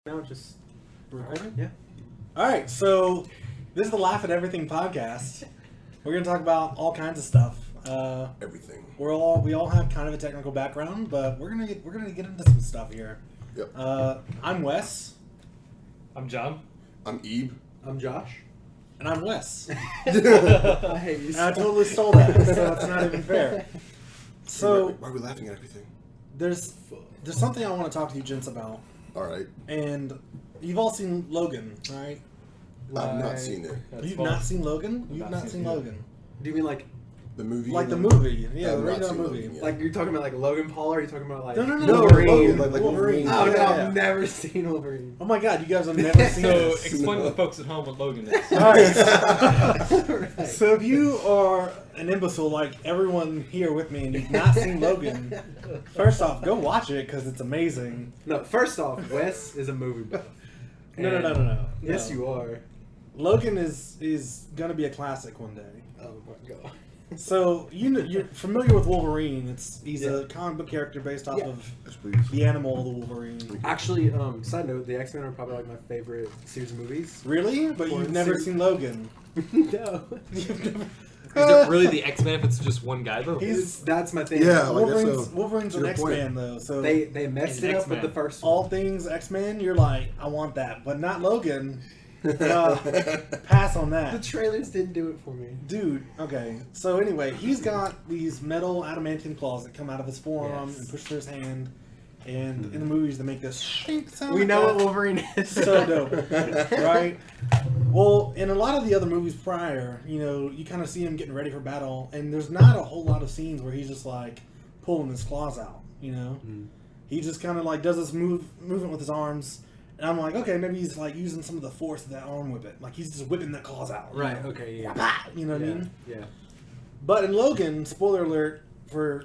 No, just recording? Yeah. Alright, so this is the Laugh at Everything podcast. We're gonna talk about all kinds of stuff. Everything. We all have kind of a technical background, but we're gonna get into some stuff here. Yep. I'm Wes. I'm John. I'm Ebe. I'm Josh. And I'm Wes. I hate you. And I totally stole that, so it's not even fair. So Why are we laughing at everything? there's something I want to talk to you gents about. Alright. And you've all seen Logan, right? I've not seen it. You've not seen Logan? You've Not not seen seen it. Logan. Do you mean like The movie? Like the movie. Yeah, I've the not regular seen movie. Logan yet. like you're talking about like Logan Paul, or are you talking about like No, Wolverine? Logan, like Wolverine. Oh Yeah, no, yeah. I've never seen Wolverine. Oh my god, you guys have never seen So this. explain to the folks at home what Logan is. Alright. Right. So if you are an imbecile like everyone here with me and you've not seen Logan, first off, go watch it because it's amazing. No, first off, Wes is a movie buff. No. Yes, No. you are. Logan is gonna be a classic one day. Oh my god. So you're familiar with Wolverine. He's Yeah. a comic book character based off Yeah. of Yes, please. the animal, the Wolverine. Actually, side note, the X-Men are probably like my favorite series of movies. Really? But Or you've never series- seen Logan. No. You've never. Is it really the X-Men if it's just one guy though? That's my thing. Yeah. like, that's Wolverine's an your point. X-Man though, so They messed He's it up X-Men. with the first all one. things X-Men, you're like, I want that, but not Logan. Pass on The that. trailers didn't do it for me. Dude, okay. So anyway, he's got these metal adamantium claws that come out of his forearm Yes. and push through his hand. And in the movies, they make this shink sound. We like know that. what Wolverine is. So dope, right? Well, in a lot of the other movies prior, you kind of see him getting ready for battle, and there's not a whole lot of scenes where he's just like pulling his claws out. He just kind of like does this movement with his arms, and I'm like, okay, maybe he's like using some of the force of that arm whip it, like he's just whipping the claws out. Right. Okay. Yeah. You know what I mean? Yeah. But in Logan, spoiler alert for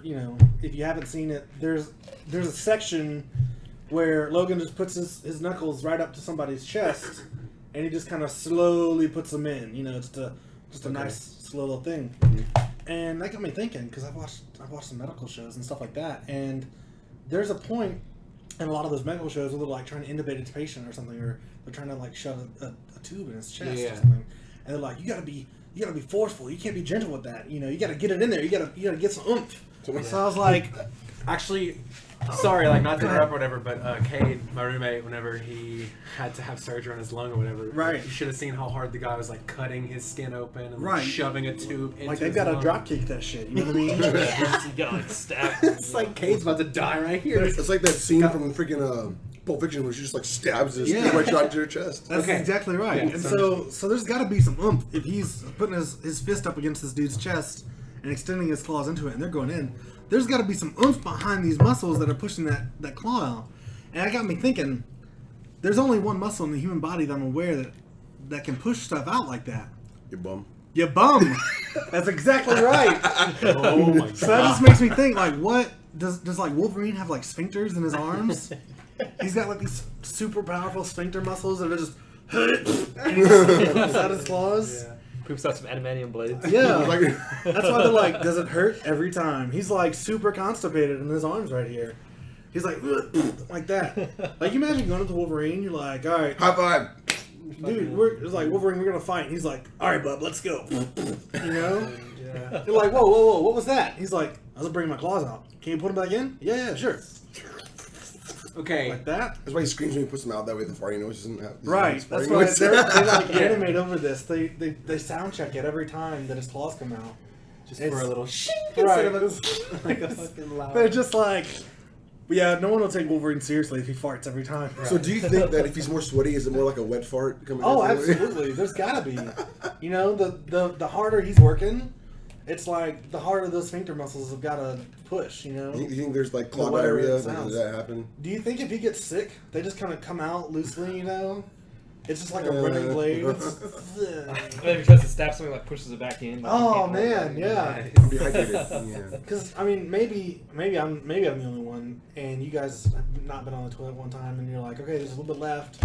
if you haven't seen it, there's a section where Logan just puts his knuckles right up to somebody's chest, and he just kind of slowly puts them in. Just a nice slow little thing. And that got me thinking because I've watched some medical shows and stuff like that, and there's a point in a lot of those medical shows where they're like trying to intubate a patient or something, or they're trying to like shove a tube in his chest or something, and they're like, you gotta be forceful. You can't be gentle with that. You gotta get it in there. You gotta get some oomph. So I was like, Actually, sorry, like not to interrupt or whatever, but Cade, my roommate, whenever he had to have surgery on his lung or whatever, Right. you should have seen how hard the guy was like cutting his skin open and Right. like, shoving a tube into like they've his got to lung. drop kick that shit. You know what I mean? You gotta like stab. It's like Cade's about to die right here. It's like that scene from freaking Pulp Fiction where she just like stabs this Yeah. right shot into her chest. That's Okay. exactly right. Yeah, and so- so there's got to be some oomph if he's putting his fist up against this dude's chest and extending his claws into it, and they're going in. There's got to be some oomph behind these muscles that are pushing that claw out. And that got me thinking. There's only one muscle in the human body that I'm aware that can push stuff out like that. Your bum. Your bum. That's exactly right. Oh my So that just makes me think, like, what does like Wolverine have like sphincters in his arms? He's got like these super powerful sphincter muscles that are just and he just poops out his claws. Yeah. Poops out some adamantium blades. Yeah, Like, that's why they're like, does it hurt every time? He's like super constipated in his arms right here. He's like like that. Like you imagine going up to Wolverine, you're like, all right, high five. dude, it's like Wolverine, we're gonna fight. And he's like, all right, bub, let's go. Yeah. You're like, whoa, what was that? He's like, I was bringing my claws out. Can you put them back in? Yeah, sure. Okay. Like that. That's why he screams when he puts them out. That way the farting noise doesn't have. Right. That's farting why noise. they like animate over this. They sound check it every time that his claws come out. Just It's- for a little shink Right. instead of a, like a fucking loud. They're just like, yeah, no one will take Wolverine seriously if he farts every time. So do you think that if he's more sweaty, is it more like a wet fart coming? Oh, out? absolutely. There's gotta be. The harder he's working, it's like the harder those sphincter muscles have gotta push. You think there's like clog whatever it diarrhea? sounds. Does that happen? Do you think if he gets sick, they just kind of come out loosely? It's just like a running blade. And if he tries to stab something, like pushes it back in. Like, Oh you can't man, yeah. I'm dehydrated. Yeah. Because I mean, maybe I'm the only one, and you guys have not been on the toilet one time, and you're like, okay, there's a little bit left.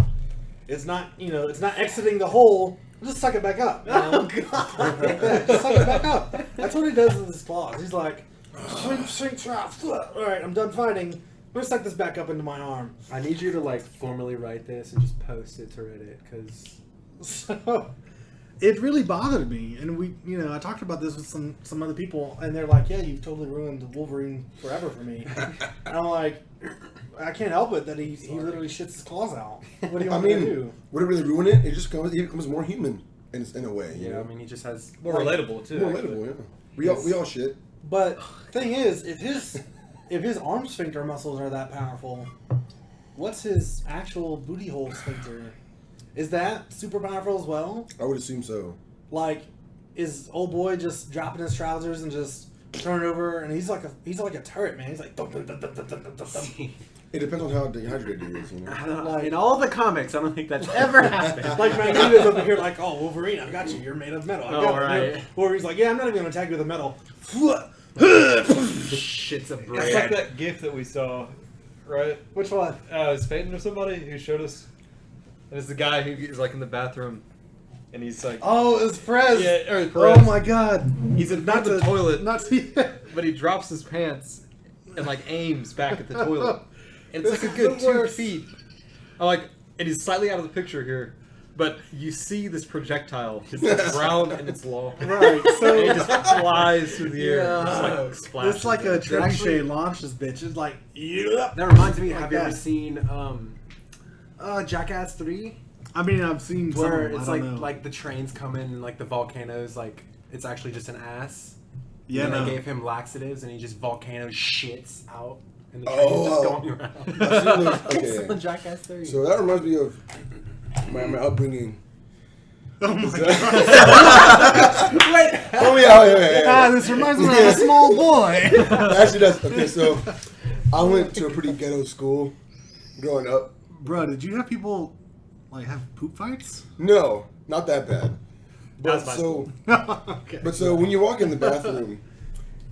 It's not, it's not exiting the hole. Just suck it back up. Oh god. Like that. Just suck it back up. That's what he does with his claws. He's like, shrink, all right, I'm done fighting. gonna suck this back up into my arm. I need you to like formally write this and just post it to Reddit because So it really bothered me, and I talked about this with some other people, and they're like, "Yeah, you've totally ruined Wolverine forever for me." And I'm like, I can't help it that he literally shits his claws out. What do you want me to do? Would it really ruin it? He becomes more human in a way. yeah, I mean he just has More relatable too. More relatable, yeah. We all shit. But thing is, if his arm sphincter muscles are that powerful, what's his actual booty hole sphincter? Is that super powerful as well? I would assume so. Like, is old boy just dropping his trousers and just turning over? And he's like a turret, man. He's like, dum, dum, dum, dum, dum, dum, dum, dum. It depends on how dehydrated he is. I don't know. In all the comics, I don't think that's ever happened. Like Magneto's over here, like, oh, Wolverine, I've got you. You're made of metal. Right. Wolverine's like, yeah, I'm not even gonna attack you with a metal. Shits of It's like bread. that GIF that we saw, right? Which one? It's Peyton or somebody who showed us. And it's the guy who's like in the bathroom, and he's like, Oh, it's Prez. yeah, or Perez. Oh my God. He's in front of the toilet, Not to. but he drops his pants and like aims back at the toilet, and it's This like a is good the 2 worst. feet. I'm like, and he's slightly out of the picture here, but you see this projectile. It's like round and it's long. Right. So And it just flies through the air. Yeah. Just like splashes. it's like a It actually- trebuchet launches, bitch. It's like, yeah. That reminds me. Like Have you ever that. seen Jackass 3? I mean, I've seen some. Where I it's don't know. like the trains come in and like the volcanoes, like it's actually just an ass. Yeah, And no. they gave him laxatives and he just volcano shits out and the train Oh. is just going around. I've seen those- It's okay. on Jackass 3. So that reminds me of my upbringing. Oh my God. Wait, Oh yeah. Ah, this reminds me of a small boy. Actually, that's okay. So I went to a pretty ghetto school growing up. Bro, did you have people like have poop fights? No, not that bad. That was my So, Okay. but so when you walk in the bathroom,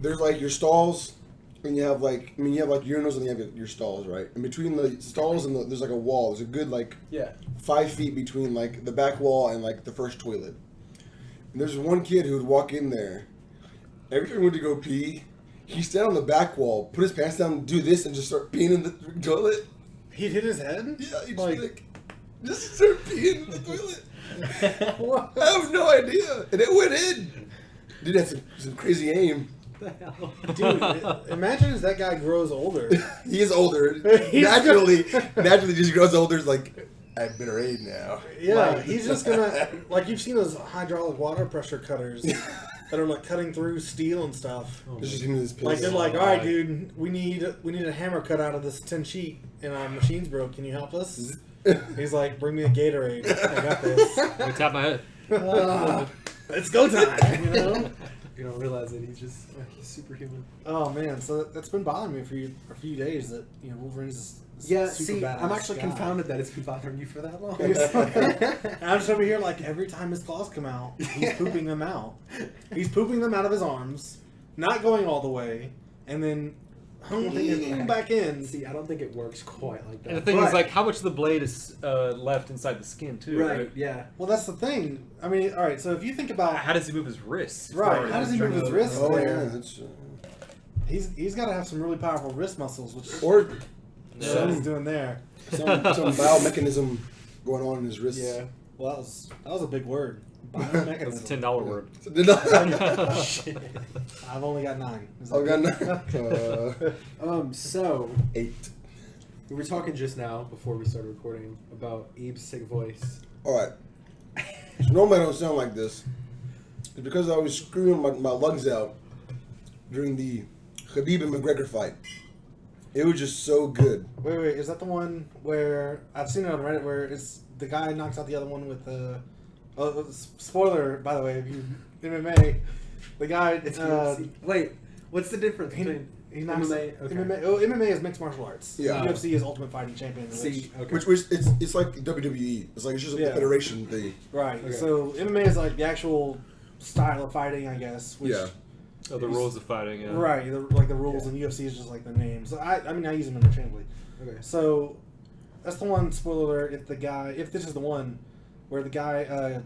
there's like your stalls, and you have like urinals, and you have your stalls, right? And between the stalls and there's like a wall. There's a good like yeah. 5 feet between like the back wall and like the first toilet. And there's one kid who would walk in there. Every time he went to go pee, he'd stand on the back wall, put his pants down, do this, and just start peeing in the toilet. He'd hit his head? Yeah, he'd Like- just start peeing in the toilet. What? I have no idea, and it went in. Dude had some crazy aim. Dude, imagine as that guy grows older. He is older. He's naturally just grows older. Is like, I have better aim now. Yeah, Like- he's just gonna, like, you've seen those hydraulic water pressure cutters that are like cutting through steel and stuff. It's just him in his piss. Like, they're like, all right, dude, we need a hammer cut out of this tin sheet, and our machine's broke. Can you help us? He's like, bring me a Gatorade. I got this. I tap my head. It's go time, you know? You don't realize it. He's just he's superhuman. Oh man, so that's been bothering me for a few days that Wolverine's is Yeah, super see, badass I'm actually guy. confounded that it's been bothering you for that long. And I'm just over here like every time his claws come out, he's pooping them out. He's pooping them out of his arms, not going all the way, and then back in. See, I don't think it works quite like that. And the thing But- is, like, how much of the blade is left inside the skin, too? right? Yeah. Well, that's the thing. I mean, all right. So if you think about How does he move his wrists? Right, how does he move his wrists? Oh there. yeah, that's he's got to have some really powerful wrist muscles, which or what he's doing there. some biomechanism going on in his wrists. Yeah. Well, that was a big word. That's Biomechanism. a $10 word. I've only got 9. Is that I've good? got So 8. we were talking just now before we started recording about Ebe's sick voice. All right. So normally I don't sound like this. It's because I was screaming my lungs out during the Khabib and McGregor fight. It was just so good. Wait, is that the one where I've seen it on Reddit where it's the guy knocks out the other one with the spoiler, by the way, if you MMA, the guy It's UFC. Wait, what's the difference between he knocks MMA? Okay. MMA is mixed martial arts. Yeah. UFC is Ultimate Fighting Champion. See, okay. Which it's like WWE. It's like it's just a Yeah. federation thing. Right. Okay. So MMA is like the actual style of fighting, I guess. Which, Yeah. Oh, the rules of fighting, yeah. Right. Like the rules, and UFC is just like the names. So I mean, I use them interchangeably. Okay. So that's the one. Spoiler alert! If this is the one where the guy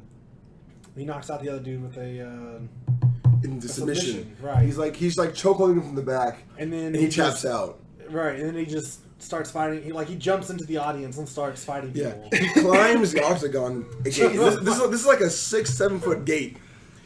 he knocks out the other dude with a In the submission. right? He's like chokeholding him from the back, and then and he taps out. Right, and then he just starts fighting. He jumps into the audience and starts fighting Yeah, people. he climbs the octagon. This is like a 6-7 foot gate.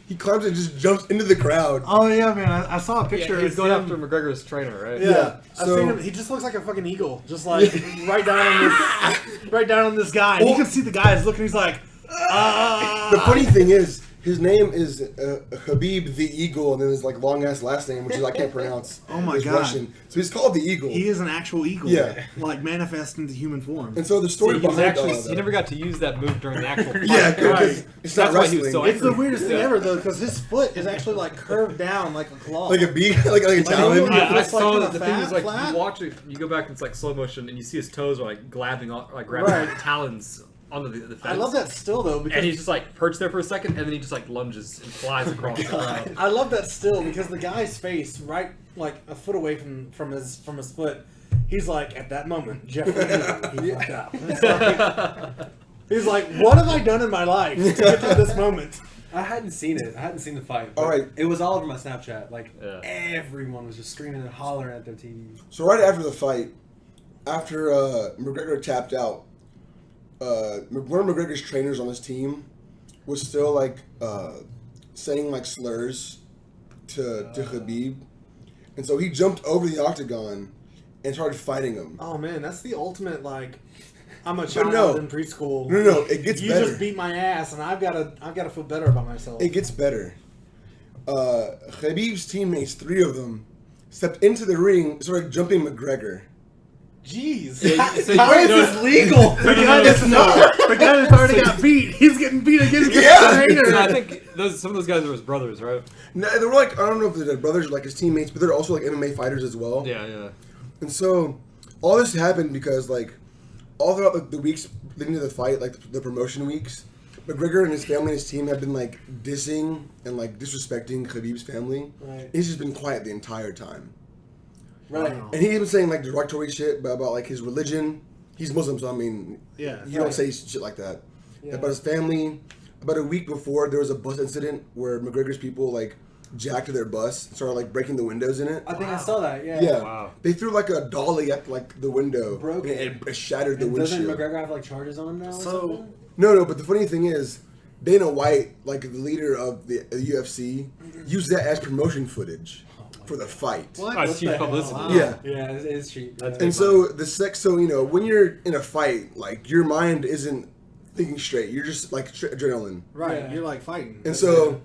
He climbs and just jumps into the crowd. Oh yeah, man! I saw a picture. He's of going him. after McGregor's trainer, right? Yeah, I've so- seen him. He just looks like a fucking eagle, just like right down on this guy. And you can see the guy is looking. He's like, The funny thing is, his name is Habib the Eagle, and then his like long ass last name, which is I can't pronounce. Oh my It's God. Russian. So he's called the Eagle. he is an actual eagle. Yeah. like manifest into human form. And so the story He was behind actually all of that. he never got to use that move during the actual fight. Yeah, because Right. it's not That's why he was wrestling. so It's the angry. weirdest thing Yeah. ever though, because his foot is actually like curved down like a claw. like a bee, like a talon. you- I It's like saw in that a the thing is like flat? you watch it, you go back and it's like slow motion, and you see his toes are like grabbing Right. talons onto the fence. I love that still though because And he's just like perched there for a second, and then he just like lunges and flies across the crowd. I love that still because the guy's face right like a foot away from his foot. He's like at that moment, Jeffrey knew he fucked up. It's like- he's like, what have I done in my life to get to this moment? I hadn't seen it. I hadn't seen the fight. but All right. It was all over my Snapchat. Like, Yeah. everyone was just screaming and hollering at their TV. So right after the fight, after McGregor tapped out, one of McGregor's trainers on his team was still like saying like slurs to Khabib, and so he jumped over the octagon and started fighting him. Oh man, that's the ultimate like. I'm a But child no. in preschool. No, it gets You better. just beat my ass, and I've got to feel better about myself. It gets better. Khabib's teammates, 3 of them, stepped into the ring, started jumping McGregor. Jeez, So how is you know- this legal? The guy that's already got beat. He's getting beat against his Yeah. So trainer. I think some of those guys were his brothers, right? No, they were like, I don't know if they're brothers or like his teammates, but they're also like MMA fighters as well. Yeah. And so all this happened because like all throughout like, the weeks leading to the fight, like the promotion weeks, McGregor and his family and his team have been like dissing and like disrespecting Khabib's family. Right. He's just been quiet the entire time. Right. And he's been saying like derogatory shit about like his religion. He's Muslim, so I mean, Yeah, you right. don't say shit like that. Yeah. About his family. About a week before, there was a bus incident where McGregor's people like jacked their bus, and started like breaking the windows in it. I think I saw that, yeah. Yeah, Wow. they threw like a dolly at like the window, Broke and it. it shattered the And doesn't windshield. McGregor have like charges on him now? Or So- something? No, but the funny thing is, Dana White, like the leader of the UFC, used that as promotion footage for the fight. What? It's cheap the hell? publicity. Wow. Yeah. Yeah, it is cheap. That's And so so you know, when you're in a fight, like your mind isn't thinking straight. You're just like adrenaline. Right, Yeah. you're like fighting. And so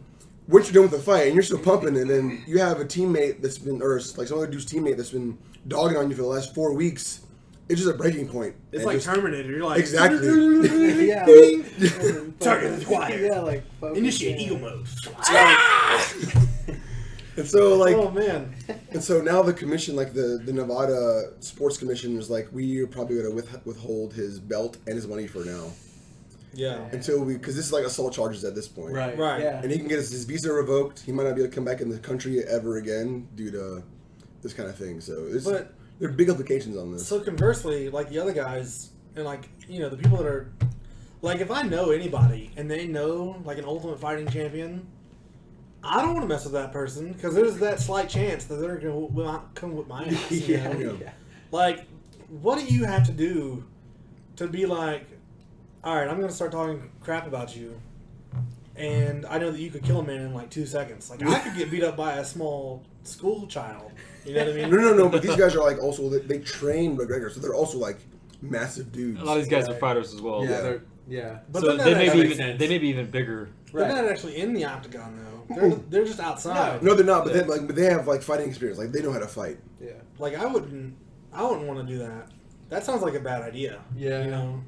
once you're done with the fight and you're still pumping, and then you have a teammate that's been, or like some other dude's teammate that's been dogging on you for the last 4 weeks, it's just a breaking point. it's And like just- Terminator. You're like Exactly. yeah. Target acquired. Yeah, like Initiate eagle mode. And so like, Oh man. and so now the commission, like the Nevada Sports Commission, is like, we are probably going to withhold his belt and his money for now Yeah. until because this is like assault charges at this point. Right. Right. Yeah. And he can get his visa revoked. He might not be able to come back in the country ever again due to this kind of thing. So But- there are big implications on this. So conversely, like the other guys, and like the people that are, like if I know anybody and they know like an Ultimate Fighting champion, I don't want to mess with that person because there's that slight chance that they're gonna come with my ass. You know? Yeah. Like, what do you have to do to be like, all right, I'm gonna start talking crap about you, and I know that you could kill a man in like 2 seconds. Like I could get beat up by a small school child. You know what I mean? No, but these guys are like also, they train McGregor, so they're also like massive dudes. A lot of these guys are fighters as well. Yeah. Yeah. Yeah. But So they're not they may actually- be makes sense. they may be even bigger. They're Right. not actually in the octagon though. They're just outside. No, they're not, but they have like fighting experience. Like they know how to fight. Yeah. Like I wouldn't want to do that. That sounds like a bad idea. Yeah. You know.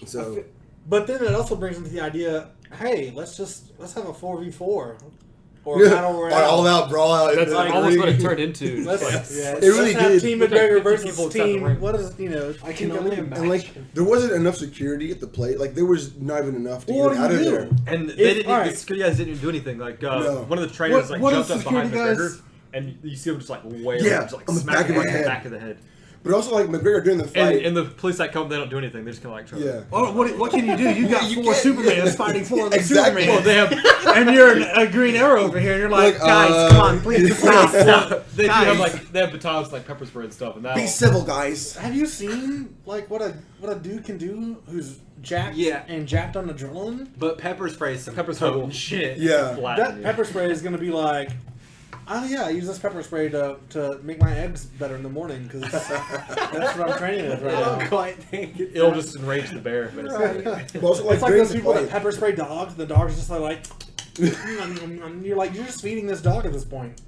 So But then it also brings into the idea, hey, let's have a 4v4 or a battle royale. all out brawl out. That's like- almost what it turned into. Let's, Like, Yeah. It really let's have did. Team Look at McGregor 50 versus people inside the Team. ring. What is I can only imagine. And like there wasn't enough security at the plate. Like there was not even enough to What get do out you of do? there. And If- they didn't. alright. The security guys didn't do anything. Like No. one of the trainers What jumped if up behind security McGregor, guys- and you see him just like way Yeah, just like on the smack back him of right his in the head. back of the head. But also, like, McGregor during the fight. And the police that come, they don't do anything. They just kind of like try. Yeah. Oh, what can you do? You got You four can't- Supermans fighting four other Exactly. Supermans. Well, they have. And you're a Green Arrow over here, and you're like, Like, guys, come on, please stop. They do Guys. have like they have batons like pepper spray and stuff, and that. Be civil, guys. Have you seen like what a dude can do who's jacked and jacked on adrenaline? But pepper spray is some Pepper spray will- potent shit. Yeah. Flat. That pepper spray is gonna be like, oh yeah, I use this pepper spray to make my eggs better in the morning because that's what I'm training with right I don't now. quite think it's It'll just enrage the bear. Basically. But also, like, It's like during those the people that fight- pepper spray dogs. The dog's just like, you're like, you're just feeding this dog at this point.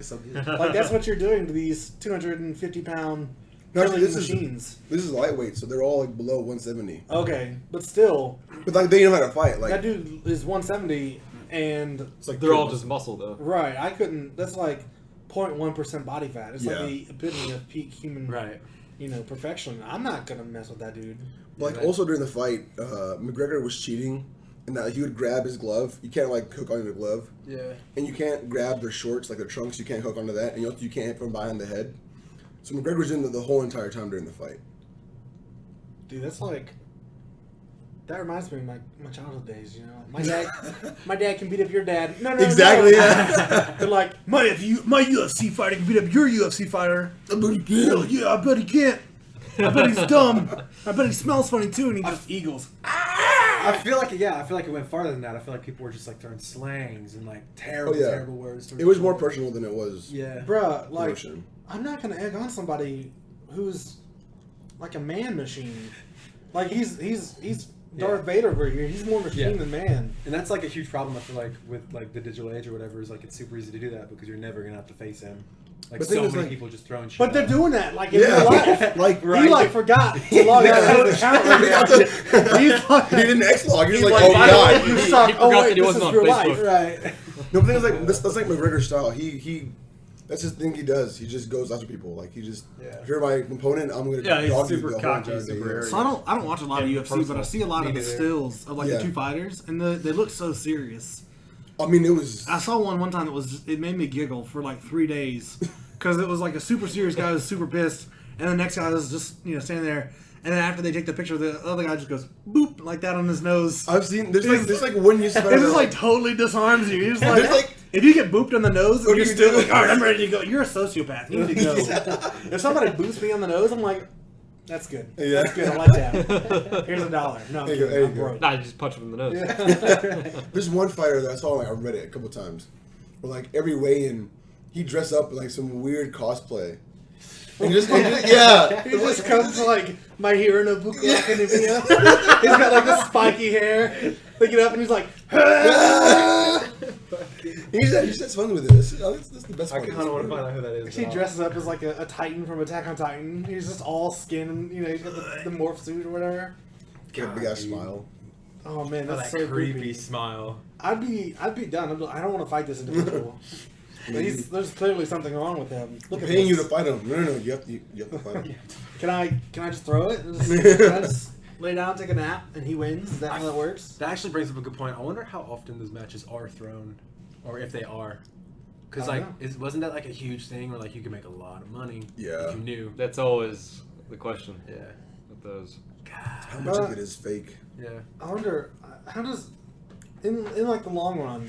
Like that's what you're doing to these 250-pound No, actually, killing this is- machines. This is lightweight, so they're all like below 170. Okay, but still, But like they know how to fight. Like that dude is 170, and it's like They're all just muscle though. right. I couldn't. That's like 0.1% body fat. It's Yeah. like the epitome of peak human, Right. perfection. I'm not gonna mess with that dude. Like also during the fight, McGregor was cheating, and that he would grab his glove. You can't like hook onto the glove, Yeah. and you can't grab their shorts like their trunks. You can't hook onto that, and you can't hit from behind the head. So McGregor was in the whole entire time during the fight. Dude, that's like. That reminds me of my childhood days. My dad can beat up your dad. No, Exactly, No. yeah. They're like, my UFC fighter can beat up your UFC fighter. But he Hell can't. yeah, I bet he can't. I bet he's dumb. I bet he smells funny too, and he just eagles. I feel like it went farther than that. I feel like people were just like throwing slangs and like terrible, Oh, yeah. terrible words. towards It was each more other. personal than it was. Yeah. Bruh, like, Emotion. I'm not gonna egg on somebody who's like a man machine. Like he's Darth Vader over here. He's more machine Yeah. than man. And that's like a huge problem I feel like with like the digital age or whatever is like it's super easy to do that because you're never gonna have to face him. Like But the so thing is, many like- people just throwing shit. But they're out. doing that like in Yeah. real life. Like He like forgot to log out of his account right now. He's like, he didn't X-log. He's like, like, oh by the way, god. you suck. He Oh forgot wait, that he this wasn't is on real Facebook. life. Right. No, but the thing is like that's like McGregor's style. He that's his thing. He does. He just goes after people. Like he just, if you're my opponent, I'm gonna Yeah, he's dog you super the whole cocky, entire day, super yeah. arrogant. So I don't watch a lot of Yeah, UFC, but I personal. see a lot Me of the neither. stills of like Yeah. the two fighters, and they look so serious. I mean, it was. I saw one time that it made me giggle for like 3 days because it was like a super serious guy who was super pissed, and the next guy was just standing there, and then after they take the picture, the other guy just goes boop like that on his nose. I've seen. There's like one use. It just like totally disarms you. You're just like, There's like. if you get booped on the nose and What you're do you still do? like, all right, I'm ready to go. You're a sociopath. You need to go. If somebody boops me on the nose, I'm like, that's good. Yeah. That's good. I like that. Here's $1. No, I'm There you go, kidding. there you I'm go. broke. Nah, you just punch him in the nose. There's one fighter that I saw. Like I read it a couple times. Where like every weigh-in, he dressed up in like some weird cosplay. And yeah. He just comes like My Hero no Book Academia. He's got like the spiky hair. They get up and he's like, He's just fun with it. That's the best I part. kind of want to find out who that is. he dresses up as like a Titan from Attack on Titan. He's just all skin and he's got the morph suit or whatever. Get a big ass smile. Oh man, Oh, that's that so creepy creepy. smile. I'd be done. I don't want to fight this individual. But there's clearly something wrong with him. Look I'm at paying you this. to fight him. No. You have to fight him. Can I just throw it? Can I just lay down, take a nap, and he wins? Is that how that works? That actually brings up a good point. I wonder how often those matches are thrown, or if they are. Because I like, don't wasn't that like a huge thing where like you could make a lot of money Yeah. if you knew? That's always the question Yeah. with those. How much of it is fake? Yeah. I wonder how does in like the long run,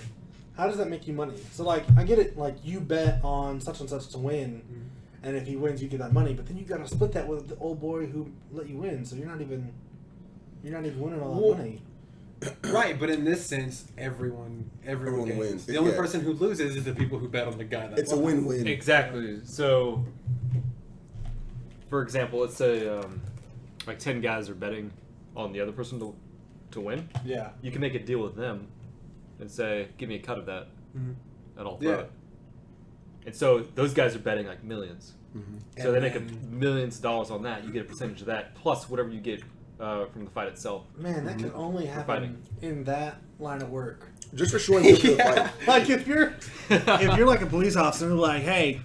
how does that make you money? So like I get it, like you bet on such and such to win, and if he wins you get that money, but then you gotta split that with the old boy who let you win, so you're not even winning all that Well, money. Right, but in this sense, everyone gains. wins. The only Yeah. person who loses is the people who bet on the guy that It's a won. win-win. Exactly. So, for example, let's say like 10 guys are betting on the other person to win. Yeah. You can make a deal with them and say, "Give me a cut of that, and I'll throw Yeah. it." And so those guys are betting like millions. So And they make then- millions of dollars on that. You get a percentage of that plus whatever you get from the fight itself. Man, that can only happen fighting. in that line of work. Just for showing up for the fight. Like if you're like a police officer and they're like, hey,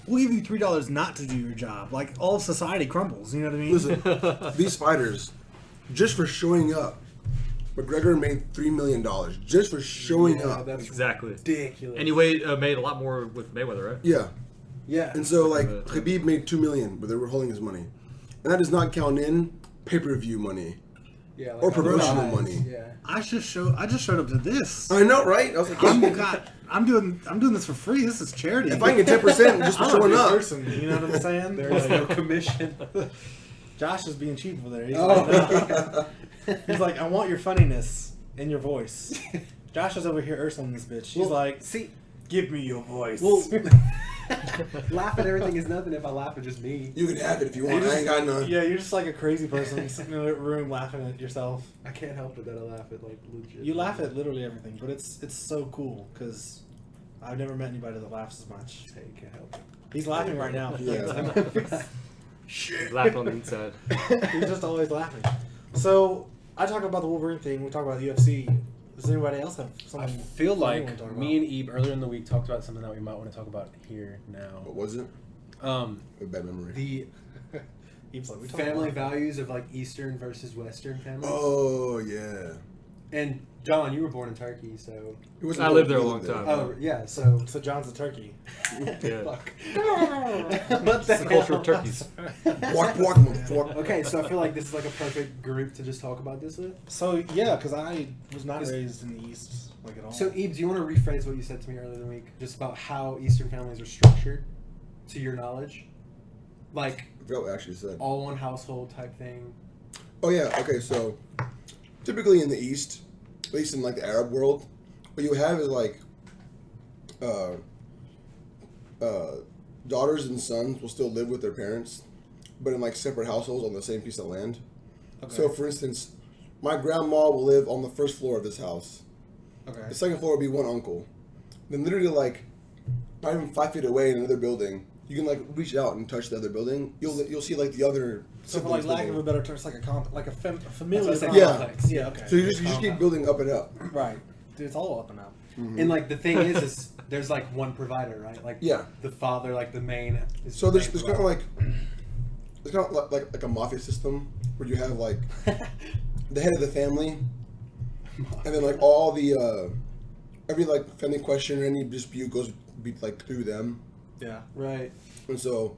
we'll give you $3 not to do your job. Like all of society crumbles. You know what I mean? Listen, these fighters, just for showing up, McGregor made $3 million just for showing up. That's Exactly. ridiculous. And he made a lot more with Mayweather, right? Yeah. Yeah. And so, like, Khabib made $2 million, but they were holding his money, and that does not count in pay-per-view money Yeah, like or all the promotional rides, money. Yeah. I just showed up to this. I know, right? I was like, I'm doing this for free. This is charity. if I can get 10% just for I'm a showing good up. person, you know what I'm saying? There's no commission. Josh is being cheap over there. He's, Oh. he's like, I want your funniness in your voice. Josh is over here Ursuling this bitch. She's like, see, give me your voice. well, laugh at everything is nothing if I laugh at just me. You can have it if you want. I ain't got none. Yeah, you're just like a crazy person sitting in a room laughing at yourself. I can't help it that I laugh at like legit. You laugh at literally everything, but it's so cool because I've never met anybody that laughs as much. Hey, you can't help it. He's laughing right now. Yeah. He's laughing on the inside. He's just always laughing. So I talked about the Wolverine thing. We talked about UFC. Does anybody else have I something? feel funny like you wanna talk me about? and Ebe earlier in the week talked about something that we might want to talk about here now. What was it? Um, A bad memory. The He's like, we talked family about values of like Eastern versus Western families. Oh yeah. And John, you were born in Turkey, so It wasn't I lived there a you long time. oh yeah, so So John's a turkey. Yeah. fuck. It's the culture of turkeys. Walk, motherfucker. Okay, so I feel like this is like a perfect group to just talk about this with. So yeah, because I was not Is- raised in the East like at all. So Eve, do you want to rephrase what you said to me earlier in the week, just about how Eastern families are structured, to your knowledge, like I forgot what I actually said. all one household type thing? Oh yeah. Okay. So typically in the East, at least in like the Arab world, what you have is like daughters and sons will still live with their parents, but in like separate households on the same piece of land. okay. So for instance, my grandma will live on the first floor of this house. okay. The second floor will be one uncle. Then literally like not even 5 feet away in another building, you can like reach out and touch the other building. You'll see like the other. So for like siblings lack of living. a better term, it's like a familiar. That's what I said. complex. Yeah. Okay. So you just keep building up and up. Right. Dude, it's all up and up. And like the thing is there's like one provider, right? Like Yeah. the father, like the main. Is So the there's main kind of provider. like there's kind of like a mafia system where you have like the head of the family, and then like all the every like family question or any dispute goes like through them, Yeah. right. and so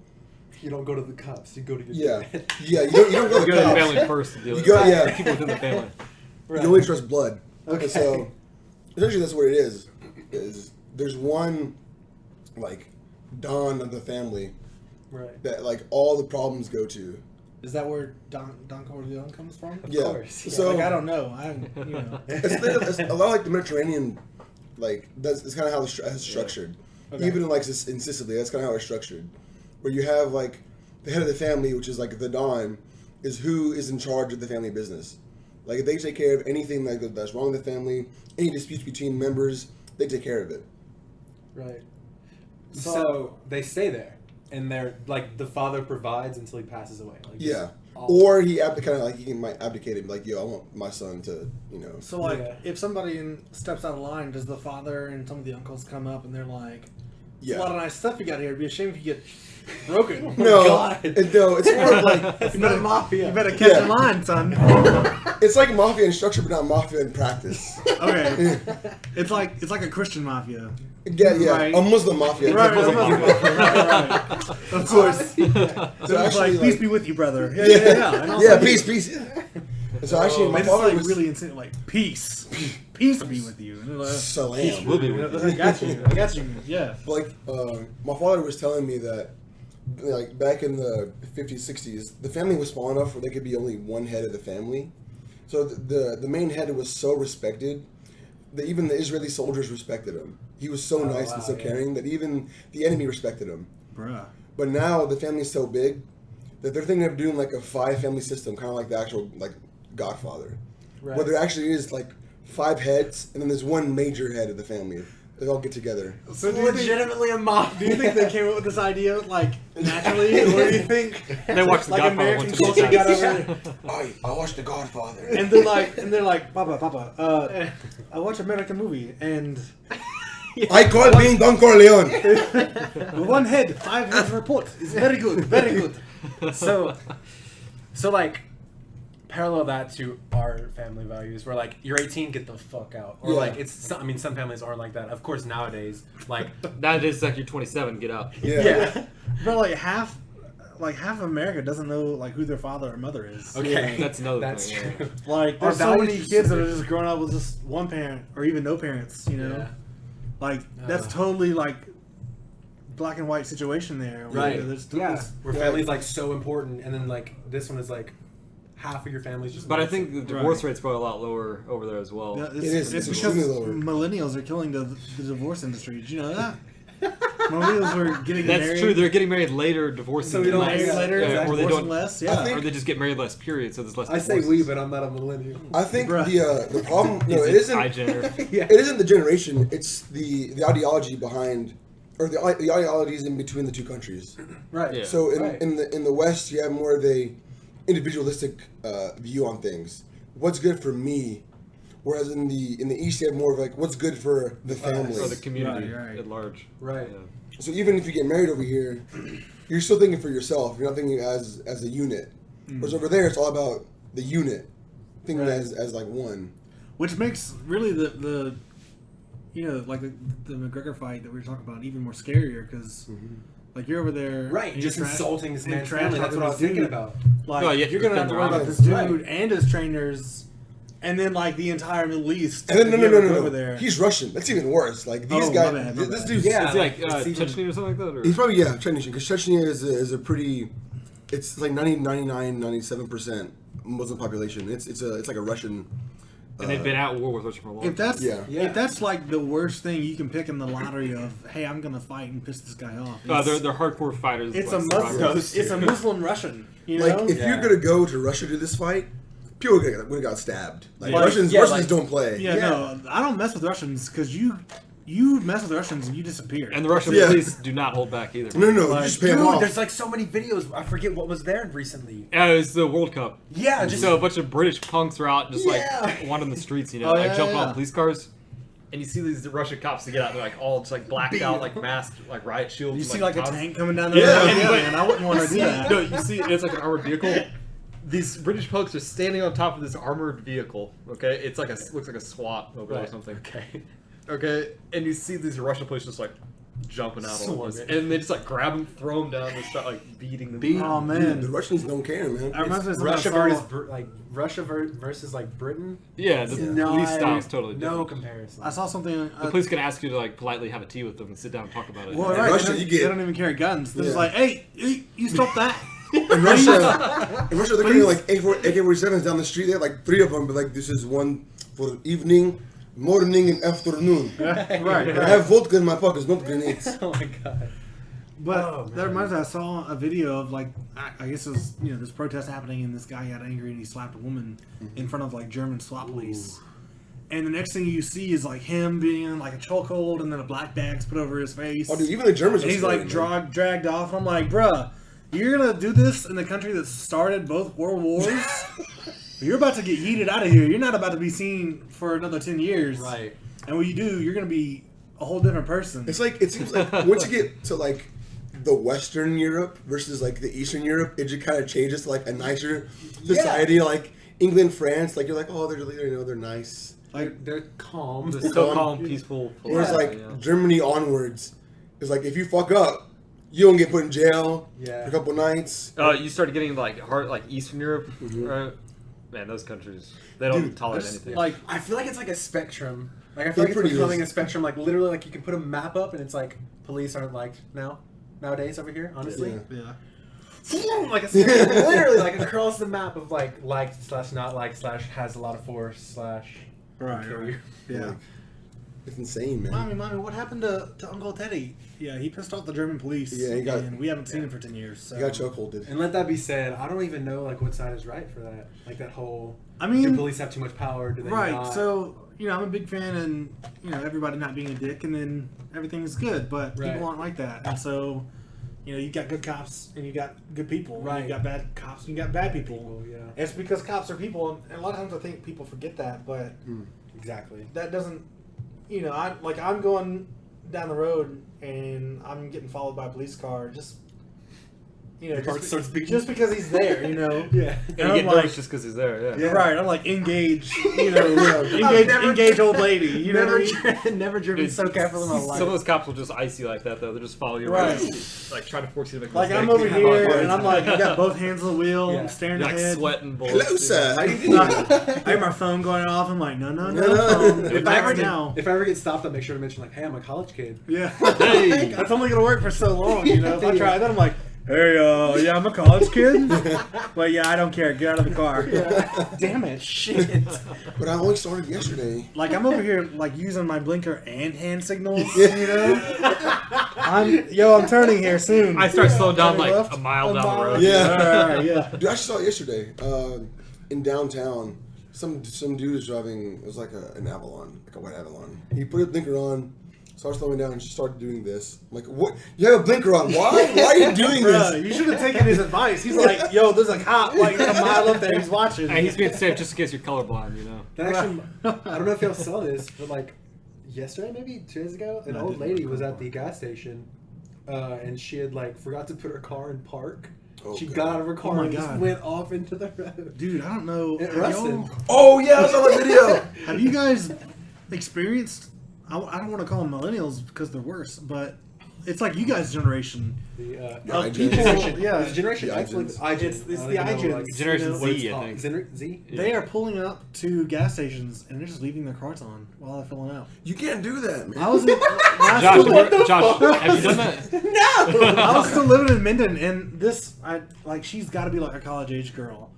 You don't go to the cops. You go to your yeah, dad. yeah, you don't go to You the go to the cops. family first to deal You with go, yeah. people within the family. Right. You only trust blood. Okay. And so essentially that's what it is. Is there's one like Don of the family Right. that like all the problems go to. Is that where Don Corleone comes from? Of Yeah. course. Yeah. So Like I don't know. I haven't. You know. it's a lot like the Mediterranean, like it's kind of how it's structured. Okay. Even in like in Sicily, that's kind of how it's structured, where you have like the head of the family, which is like the Don, is who is in charge of the family business. Like if they take care of anything that's wrong with the family, any disputes between members, they take care of it. Right. So- So they stay there, and they're like the father provides until he passes away. Like, Yeah. just all- Or he kind of like he might abdicate and be like, yo, I want my son to, you know. So like, Yeah. if somebody steps out of line, does the father and some of the uncles come up and they're like, Yeah. "A lot of nice stuff you got here. It'd be a shame if you get broken." No, God. no, it's more of like It's not mafia. You better catch Yeah. in line, son. it's like mafia in structure, but not mafia in practice. Okay. It's like a Christian mafia. Yeah, Right. a Muslim mafia. Right, Muslim right, mafia. right. Of course. So So it's actually, like, peace like- be with you, brother. Yeah, Yeah, yeah. And also, yeah, peace. Yeah. And so actually, my It's father like was really insane. Like peace, peace be with you. And they're like, salam. Will be with you. I got you. I got you. Yeah. Like, my father was telling me that, like, back in the 50s, 60s, the family was small enough where there could be only one head of the family. So the main head was so respected that even the Israeli soldiers respected him. He was so nice and wow, so yeah. caring that even the enemy respected him. Bruh. But now the family's so big that they're thinking of doing like a 5-family system, kind of like the actual like Godfather, Right. where there actually is like 5 heads and then there's one major head of the family. They all get together. So do you think, legitimately a mafia. do you think they came up with this idea like naturally, or do you think They watched The like Godfather American one too many culture got times. over there? I watched The Godfather. And they're like, Papa, I watch American movie and I call being Don Corleone. one head, 5 heads report is very good, very good. so like parallel that to our family values. Where like you're 18, get the fuck out, or Yeah. like it's. I mean, some families aren't like that. Of course, nowadays, like Nowadays, like you're 27, get out. Yeah. But like half of America doesn't know like who their father or mother is. okay, That's another That's thing, true. Like Our there's so many values kids that are are just growing up with just one parent or even no parents. You know, Yeah. like that's totally like black and white situation there. where Right. there's- Yeah. Where Yeah. family's like so important, and then like this one is like half of your family's just. But I missing. think the divorce rate's probably a lot lower over there as well. Yeah, It is. It's It's because extremely lower. millennials are killing the divorce industry. Did you know that? Millennials are getting That's married. true. They're getting married later, divorcing So we don't less. marry later, Yeah, or they divorcing don't, less. I Yeah. think- or they just get married less. Period. So there's less. I say divorces. we, but I'm not a millennial. I think Bruh. the problem. No, Is it isn't. I gender. Yeah. It isn't the generation. It's the ideology behind, or the ideologies in between the two countries. Right. Yeah. So Right. in the West, you have more of a individualistic view on things. What's good for me, whereas in the East, you have more of like what's good for the family. Or the community Right. at large. Right. Yeah. So even if you get married over here, you're still thinking for yourself. You're not thinking as a unit. Whereas over there, it's all about the unit, thinking Right. as like one. Which makes really the you know like the McGregor fight that we were talking about even more scarier because like you're over there Right. and Just you're tra- insulting this and man's trash family. That's talking what I was this thinking dude. about. Like No, you have you're to gonna have to defend worry their about honor. this dude Right. and his trainers, and then like the entire Middle East. And then if you ever go over no. there. He's Russian. That's even worse. Like these Oh, my guys, bad, my this bad. dude's Yeah. Is he like it's even- Chechnya or something like that? Or? He's probably Chechnya because Chechnya is a pretty. It's like 97% Muslim population. It's like a Russian. And they've been at war with Russia for a long If that's Yeah. if that's like the worst thing you can pick in the lottery of, hey, I'm gonna fight and piss this guy off. they're hardcore fighters. It's like a survivors. Muslim. It's a Muslim Russian. You know, Like if Yeah. you're gonna go to Russia to this fight, people would have got stabbed. Like Like, Russians yeah, Russians like- don't play. yeah, no, I don't mess with Russians because you mess with Russians and you disappear. And the Russian Yeah. police do not hold back either. No, you Like, just pay them Dude, off. there's like so many videos. I forget what was there recently. Yeah, it was the World Cup. Yeah, just So a bunch of British punks are out just Yeah. like wandering the streets, you know, Oh, like yeah, jumping yeah. on police cars. And you see these Russian cops that get out, they're like all just like blacked out, like masked, like riot shields. you and, see like a powder. tank coming down the Yeah. road. And Yeah, like- man, I wouldn't want to do that. No, you see, it's like an armored vehicle. These British punks are standing on top of this armored vehicle. Okay, it's like looks like a SWAT mobile or Right. something. okay. Okay, and you see these Russian police just like jumping out on Swarming. this, and they just like grab them, throw them down, and start like beating them. Oh Dude, man, the Russians don't care, man. I remember It's something Russia I saw- versus versus like Britain. Yeah, the police style is totally different. No comparison. I saw something. The police can ask you to like politely have a tea with them and sit down and talk about it. Well, In right, Russia, they, don't, you get- they don't even carry guns. They're just Yeah. like, hey, you stop that. In Russia, they're carrying like AK-47s down the street. They have like 3 of them, but like this is one for evening, morning, and afternoon. right. I have vodka in my pockets, not grenades. Oh my god. But Oh, that man. reminds me, I saw a video of like, I guess it was, this protest happening and this guy got angry and he slapped a woman in front of like German SWAT police. And the next thing you see is like him being in like a chokehold and then a black bag's put over his face. Oh, dude, even the Germans. And are he's scary, like man. dragged off. And I'm like, bruh, you're gonna do this in the country that started both world wars? You're about to get yeeted out of here. You're not about to be seen for another 10 years. Right. And when you do, you're gonna be a whole different person. It's like it seems like once you get to like the Western Europe versus like the Eastern Europe, it just kind of changes to like a nicer society. Like England, France, like you're like, oh, they're nice. Like, They're calm. They're so calm, peaceful. Whereas polite, like you know? Germany onwards is like if you fuck up, you don't get put in jail Yeah. for a couple nights. You started getting like Eastern Europe, right? Man, those countries they don't Dude, tolerate that's anything. like, I feel like it's like a spectrum. Like I feel It like it's pretty becoming is. a spectrum. Like literally, like you can put a map up, and it's like police aren't liked nowadays over here. Honestly, Yeah. yeah. like it's literally like across the map of like liked / not liked / has a lot of force / Right, kill right. you. Yeah. Like, it's insane, man. Mommy, what happened to Uncle Teddy? Yeah, he pissed off the German police. Yeah, he got- and we haven't seen him for 10 years. So. You got chokeholded. And let that be said, I don't even know like what side is right for that. Like that whole. I mean, do police have too much power? Do they right. not? So, I'm a big fan and, everybody not being a dick and then everything's good. But Right. people aren't like that. And so, you got good cops and you got good people. and Right. You got bad cops and you got bad people. People, yeah. It's because cops are people. And a lot of times I think people forget that. But Exactly. that doesn't, I'm going down the road and I'm getting followed by a police car. Just, You know, Your heart starts beating. just because he's there, you know. Yeah. And And I'm you get like, nervous just because he's there. yeah, Yeah. right. I'm like, engage, you know, engage old lady. You know what I mean? Never driven so careful in my life. Some of those cops will just ice you like that though. They'll just follow you Right. around, like try to force you to make a Like I'm mistake. over here, and I'm like, I got both hands on the wheel. Yeah. I'm staring You're like ahead. sweating bullets. Hello, sir. How you doing? I hear my phone going off. I'm like, no, phone. If I ever Right now. if I ever get stopped, I'll make sure to mention like, hey, I'm a college kid. Yeah. Hey. That's only gonna work for so long, you know. If I try that, I'm like, hey, yeah, I'm a college kid, but yeah, I don't care. Get out of the car. Damn it, shit. But I only started yesterday. Like I'm over here, like using my blinker and hand signals. You know, I'm turning here soon. I start slowing down Turning like left, a mile down the mile. road. Yeah. All right, yeah. Dude, I saw it yesterday in downtown. Some dude was driving. It was like an Avalon, like a white Avalon. He put a blinker on, started slowing down, and just started doing this. I'm like, what? You have a blinker on? Why? Why are you doing Bruh, this? you should have taken his advice. He's like, yo, there's a cop like a mile up there. He's watching. And he's being safe just in case you're colorblind, you know. That actually, I don't know if y'all saw this, but like yesterday, maybe 2 days ago, an No, I old didn't. lady was at the gas station, and she had like forgot to put her car in park. Oh, She God. got out of her car my and just God. went off into the road. Dude, I don't know. It Have rusted. y'all- Oh yeah, I saw that video. Have you guys experienced? I don't want to call them millennials because they're worse, but it's like you guys' generation The of iGens. people. Yeah, It's Generation The X, like iGens. iGens. It's I don't the even know, iGens, like, Generation you know, what it's Z, I called. think. Z? They are pulling up to gas stations and they're just leaving their carts on while they're filling out. You can't do that, man. I was in, Josh, have you done that? I was still living in Minden, and this, she's got to be like a college age girl.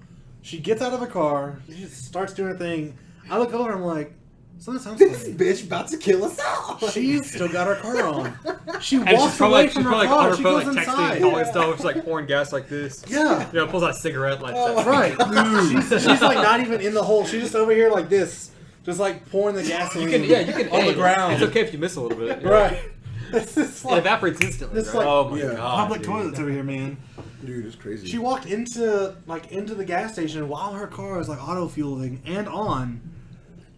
She gets out of the car, she just starts doing her thing. I look over, I'm like, something sounds This funny. bitch about to kill us all. She's still got her car on. She And walks she's probably away like, from she's her probably like on car. her She phone, goes like texting, inside. calling stuff. She's like pouring gas like this. Yeah. You know, pulls out a cigarette, like that. Right. she's like not even in the hole. She's just over here like this, just like pouring the gasoline. You can on the aim. ground. It's okay if you miss a little bit. Right. It's just It like evaporates instantly. it's right? like Oh my Yeah. god. public dude. toilets over here, man. Dude, it's crazy. She walked into the gas station while her car was like auto fueling and on.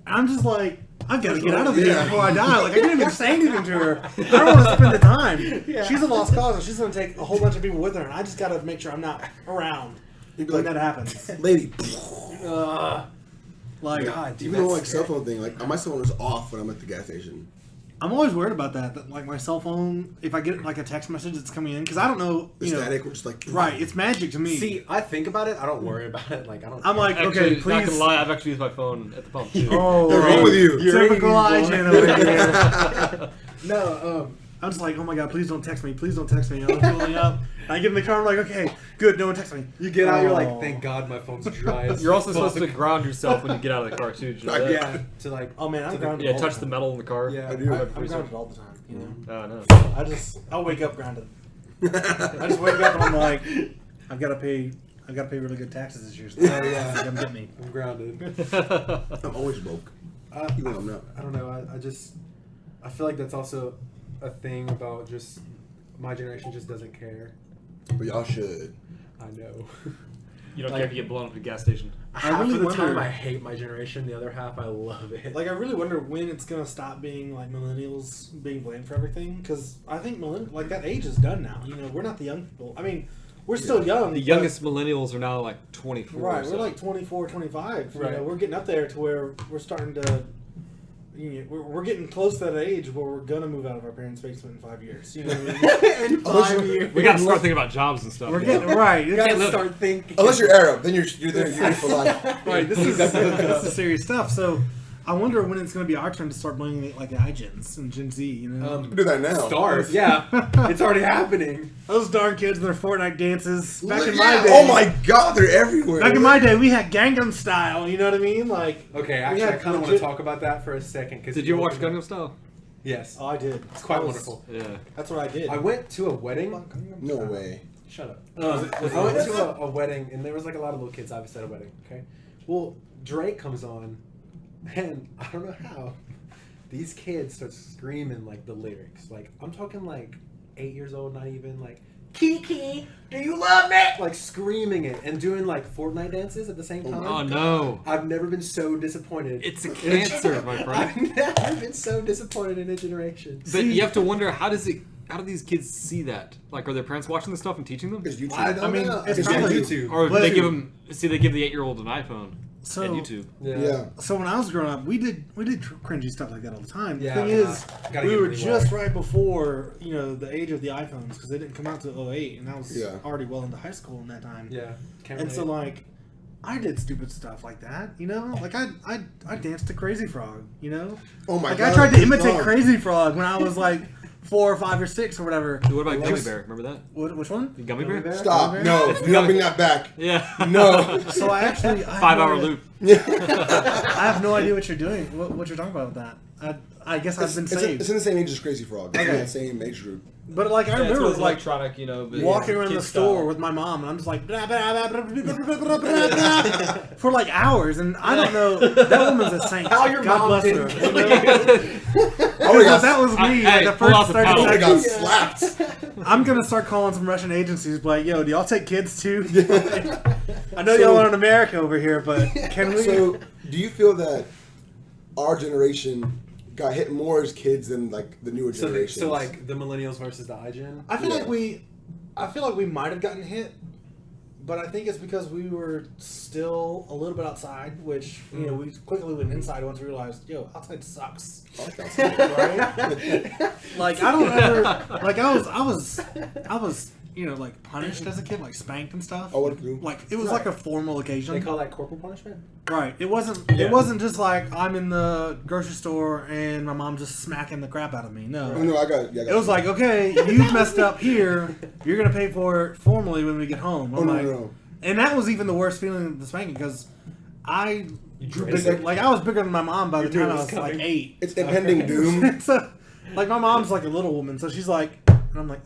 And I'm just like, I've got to get out of here Yeah. before I die. Like I didn't even say anything to her. I don't want to spend the time. Yeah. She's a lost cause, and she's gonna take a whole bunch of people with her, and I just got to make sure I'm not around You'd be when like, that happens. lady. Like, God, dude, Even though that's like cell scary. phone thing, like my cell phone is off when I'm at the gas station. I'm always worried about that. That like my cell phone, if I get like a text message that's coming in, because I don't know, The you know, static, we're just like right? It's magic to me. See, I think about it. I don't worry about it. Like I don't. I'm care. like, Actually, okay, not please. gonna lie, I've actually used my phone at the pump too. Oh, What's wrong with you? You're typical 80s, boy. IGN over here. no. I'm just like, oh my god, please don't text me. Please don't text me. I'm filling up. I get in the car. I'm like, okay, good. No one text me. You get out. You're Oh. like, thank God my phone's dry. As You're also fuck." supposed to ground yourself when you get out of the car too. Did you know that? Yeah. To like. Oh man, I'm to grounded. Yeah, all touch the the time. metal in the car. Yeah. I do. I'm grounded all the time. You know, Oh no. I'll wake up grounded. I just wake up and I'm like, I've got to pay really good taxes this year. So Yeah, yeah. come get me. I'm grounded. I'm always broke. Even when I'm not. I don't know. I feel like that's also a thing about just my generation just doesn't care. But y'all should. I know. You don't Like- care if you get blown up at a gas station. Half really of the wonder- time I hate my generation. The other half I love it. Like I really wonder when it's gonna stop being like millennials being blamed for everything, because I think like that age is done now. You know, we're not the young people. I mean, we're still young. The but- youngest millennials are now like 24. right? so. We're like 24, 25. You Right. know, we're getting up there to where we're starting to. You know, we're getting close to that age where we're gonna move out of our parents' basement in 5 years. You know what I mean? In 5 years. We gotta start thinking about jobs and stuff. We're yeah. getting right. You It's- gotta start thinking. Unless you're Arab, then you're there. You're in for life. Right, this is serious stuff. So I wonder when it's going to be our turn to start blaming it like the iGens and Gen Z. You know, We do that now. Stars. Yeah. It's already happening. those darn kids and their Fortnite dances. Back in my Yeah, day. oh my God, they're everywhere. Back in my day, we had Gangnam Style. You know what I mean? Like, Okay, We actually, had I kind of want to legit- talk about that for a second. Cause Did you watch Gangnam Style? Yes. oh, I did. It's quite That was- wonderful. Yeah. That's what I did. I went to a wedding. No way. Shut up. Was it I went to a wedding, and there was like a lot of little kids obviously at a wedding. Okay. Well, Drake comes on, and I don't know how these kids start screaming like the lyrics. Like I'm talking like 8 years old, not even like Kiki, do you love me? Like screaming it and doing like Fortnite dances at the same time. Oh no. I've never been so disappointed. It's a cancer, my friend. I've never been so disappointed in a generation. But you have to wonder, how does it how do these kids see that? Like, are their parents watching this stuff and teaching them? It's YouTube. I don't mean, know. it's It's probably- YouTube. Or But- they give them? See, they give the 8-year-old an iPhone So and YouTube. Yeah. So when I was growing up, we did cringy stuff like that all the time. Yeah, The thing is, gotta we give were it a just reward. right before the age of the iPhones because they didn't come out till 08, and I was Yeah. already well into high school in that time. Yeah. Can't And so relate. like, I did stupid stuff like that. Like I danced to Crazy Frog. Oh my Like god. I tried to Chris imitate Brown. Crazy Frog when I was like 4 or 5 or 6 or whatever. What about Gummy Just- Bear? Remember that? Which one? The Gummy Gummy Bear? Bear? Stop. Gummy No, Bear? do not bring that back. Yeah. No. So I actually I have 5-hour no- loop. I have no idea what you're doing. What you're talking about with that? I guess I've been It's saved. in the same age as Crazy Frog. It's in Okay. that same age group. But like I Yeah, it's remember those like electronic, walking around the kid store style. with my mom, and I'm just like blah, blah, blah, blah, blah, blah, blah, blah, blah, for like hours, and I don't know. That woman's a saint. How your God mom bless didn't her. kill You know? Oh, yeah. that was me. Hey, the pull out first the 30 power. I got seconds. slapped. I'm gonna start calling some Russian agencies, like, yo, do y'all take kids too? I know y'all are in America over here, but can we? So, do you feel that our generation got hit more as kids than like the newer So, generations? so like the millennials versus the iGen. I feel Yeah. like we might have gotten hit, but I think it's because we were still a little bit outside, which we quickly went inside once we realized, yo, outside sucks. Right? Like I don't ever like I was like punished as a kid, like spanked and stuff. Oh, what do? Like it was like a formal occasion. They call that corporal punishment. Right. It wasn't. Yeah. It wasn't just like I'm in the grocery store and my mom just smacking the crap out of me. No. Oh, no, I got. Yeah, I got It was like, okay, you've messed up here. You're gonna pay for it formally when we get home. Oh I'm no, like, no. and that was even the worst feeling of the spanking because I grew dressed bigger. like- Like I was bigger than my mom by the Your time I doom was was like coming. 8. It's impending doom. So, like my mom's like a little woman, so she's like, and I'm like,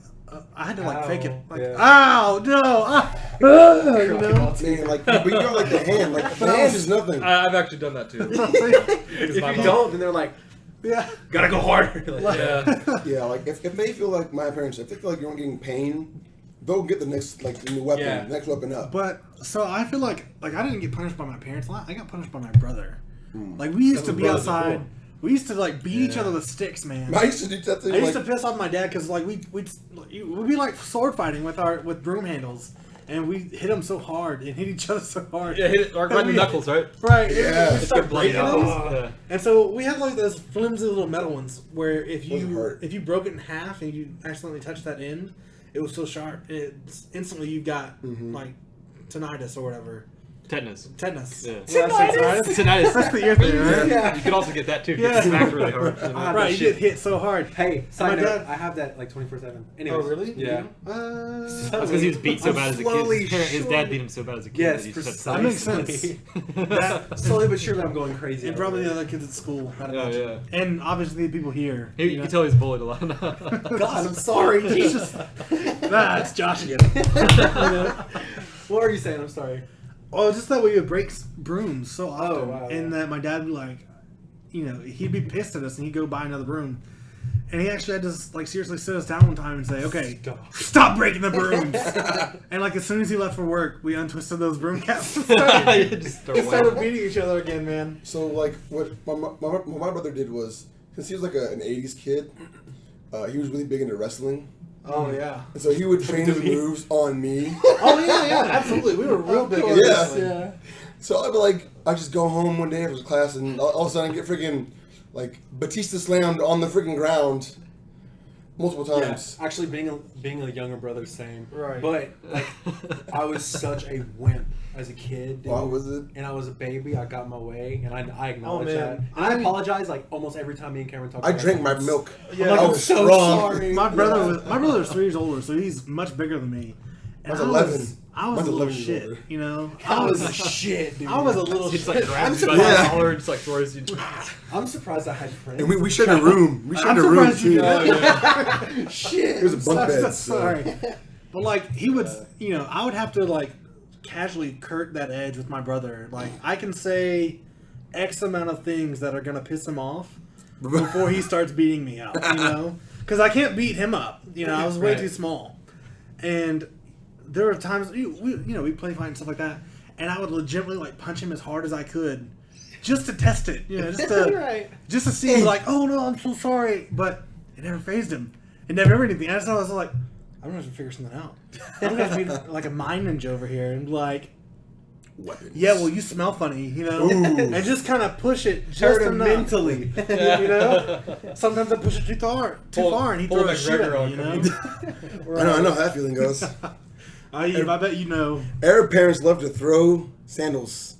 I had to like fake it, Ow, like, yeah. ow, no, you know. Man, like, but you got like the hand. Like the hand is nothing. I've actually done that too. If my you mom- don't, then they're like, Yeah. gotta go harder. Like, Yeah. Yeah, like if they feel like my parents, if they feel like you're not getting pain, they'll get the next like new weapon, Yeah. next weapon up. But so I feel like I didn't get punished by my parents a lot. I got punished by my brother. Like we used to be brothers are outside. cool. We used to like beat each other with sticks, man. I used to do that thing. I used like, to piss off my dad because like we'd be like sword fighting with broom handles, and we hit them so hard and hit each other so hard. Yeah, hit it right in the knuckles, right? Right. Yeah. We It's start get bloody breaking knuckles. them. Yeah. And so we had like those flimsy little metal ones where if Those hurt. you broke it in half and you accidentally touched that end, it was so sharp. Instantly you got like tinnitus or whatever. Tetanus. Tetanus. Yeah. Yeah, that's Tinnitus. That's the ear thing, right? Yeah. You could also get that too. Yeah. You get smacked really hard. I have Right, that you shit. get hit so hard. Hey, side My note, dad- I have that like 24/7. Oh, Anyways, really? Yeah. That's because he was beat so I'm bad as a slowly, kid. His surely- dad beat him so bad as a kid Yes, that he just That makes sense. That, slowly but surely, I'm going crazy. And probably the other kids at school. I'd Oh, imagine. yeah. And obviously the people here. You know? can tell he's bullied a lot. God, I'm sorry. Jesus. That's Josh again. What are you saying? I'm sorry. Oh, just that we would break brooms so often, Oh, wow, and yeah. that my dad would like, he'd be pissed at us, and he'd go buy another broom, and he actually had to like seriously sit us down one time and say, "Okay, stop breaking the brooms." And like as soon as he left for work, we untwisted those broom caps and started, Just throw we away. started beating each other again, man. So like what my brother did was, since he was like an '80s kid, he was really big into wrestling, Oh yeah. and so he would train his moves on me. Oh yeah, absolutely. We were real big. Into Yeah. wrestling. Yeah. So I'd be like, I just go home one day after class, and all of a sudden I get freaking like Batista slammed on the freaking ground multiple times. Yeah, actually, being a younger brother, same. Right. But like, I was such a wimp as a kid. Dude. Why was it? And I was a baby. I got my way, and I acknowledge man. that. And I apologize like almost every time me and Cameron talk. I about drank my this. milk. Yeah. I'm I like, was I'm so strong. sorry. My brother's 3 years older, so he's much bigger than me. And I was 11. I was Mine's a little 11 years shit, older. you know. I was a shit, dude. I was a little He just shit. like grabs you I'm by the surprised- collar and just like throws you. I'm surprised I had friends. And we shared a room. We shared I'm a room surprised you too. did that. shit. It was a bunk bed. so- Sorry. But like he would, I would have to like casually curt that edge with my brother. Like I can say X amount of things that are gonna piss him off before he starts beating me up. Because I can't beat him up. I was way Right. too small. And there were times we play fight and stuff like that, and I would legitimately like punch him as hard as I could, just to test it. Just to Right. just to see like, oh no, I'm so sorry. But it never phased him. It never ever anything. I just was like, I'm gonna have to figure something out. I'm gonna have to be like a mind ninja over here and like, Weapons. yeah, well, you smell funny, you know, Ooh. and just kind of push it just Hurt him enough. mentally. You know, sometimes I push it too far, and he Pull throws shit at McGregor me. You on know, I know how that feeling goes. I bet you know. Arab parents love to throw sandals.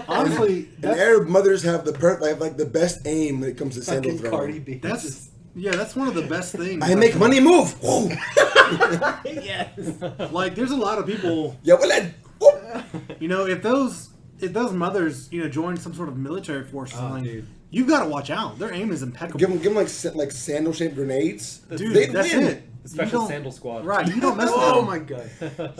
Honestly, And that's, Arab mothers have the best aim when it comes to sandal Fucking throwing. Cardi B. that's one of the best things. I make money move. Whoa. Yes. Like, there's a lot of people. Yeah, well, whoop. You know, if those mothers, you know, join some sort of military force or something, dude. you've got to watch out. Their aim is impeccable. Give them like sandal shaped grenades. Dude, They'd that's win. it. The You special don't- sandal squad. Right, you don't mess with Oh them. my god.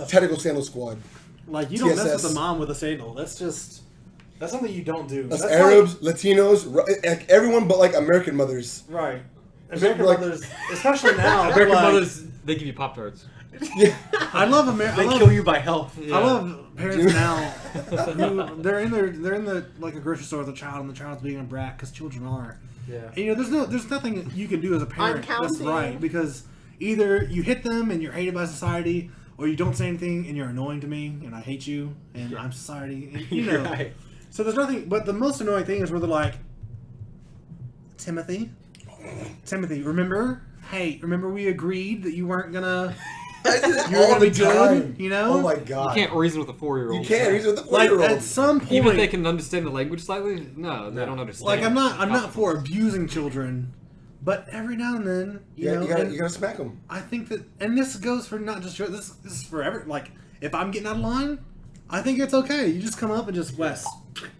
Tactical sandal squad. Like, you don't mess with TSS. the mom with a sandal. That's something you don't do. That's That's Arabs, Latinos, like everyone but like American mothers. Like, right. American Like- mothers, especially now. American like, mothers, they give you Pop Tarts. Yeah. I love America. They kill you by health. I love parents now who they're in the like a grocery store with a child and the child's being a brat because children are. Yeah. And, you know, there's nothing that you can do as a parent that's counting. right because either you hit them and you're hated by society, or you don't say anything and you're annoying to me and I hate you and I'm society. And, you know, Right. so there's nothing. But the most annoying thing is where they're like, Timothy, remember? Hey, remember we agreed that you weren't gonna. I do that You were all gonna the be good, time. you know? Oh my You god. can't reason with a 4-year-old. You can't. He's with the Like 4-year-old. at some point, Even if they can understand the language slightly, no, they don't understand. like I'm not for abusing children, but every now and then, you know, and you gotta smack them. I think that, and this goes for not just this is for every, like if I'm getting out of line, I think it's okay. You just come up and just Wes,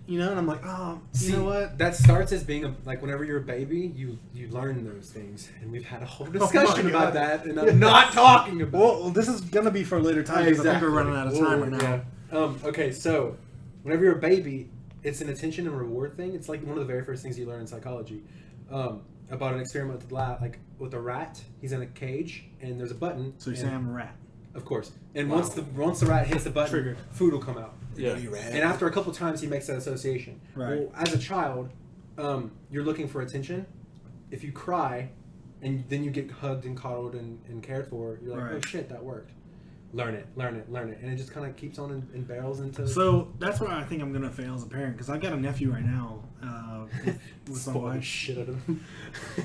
you know, and I'm like, oh, See, you know what? That starts as being like whenever you're a baby, you learn those things, and we've had a whole discussion my about God. that, and I'm not talking about. Well, this is gonna be for a later time because I think we're running out of time right now. Yeah. Okay, so whenever you're a baby, it's an attention and reward thing. It's like one of the very first things you learn in psychology. About an experiment with the lab, like with a rat. He's in a cage, and there's a button. So you and- say I'm a rat. Of course. And once the rat hits the button, Triggered. food will come out. yeah. Dirty rat. And after a couple times, he makes that association. Right. Well, as a child, you're looking for attention. If you cry, and then you get hugged and coddled and cared for, you're like, Right. oh shit, that worked. Learn it, and it just kind of keeps on and barrels into. So that's where I think I'm gonna fail as a parent because I've got a nephew right now with my spoil the wife, shit out of him.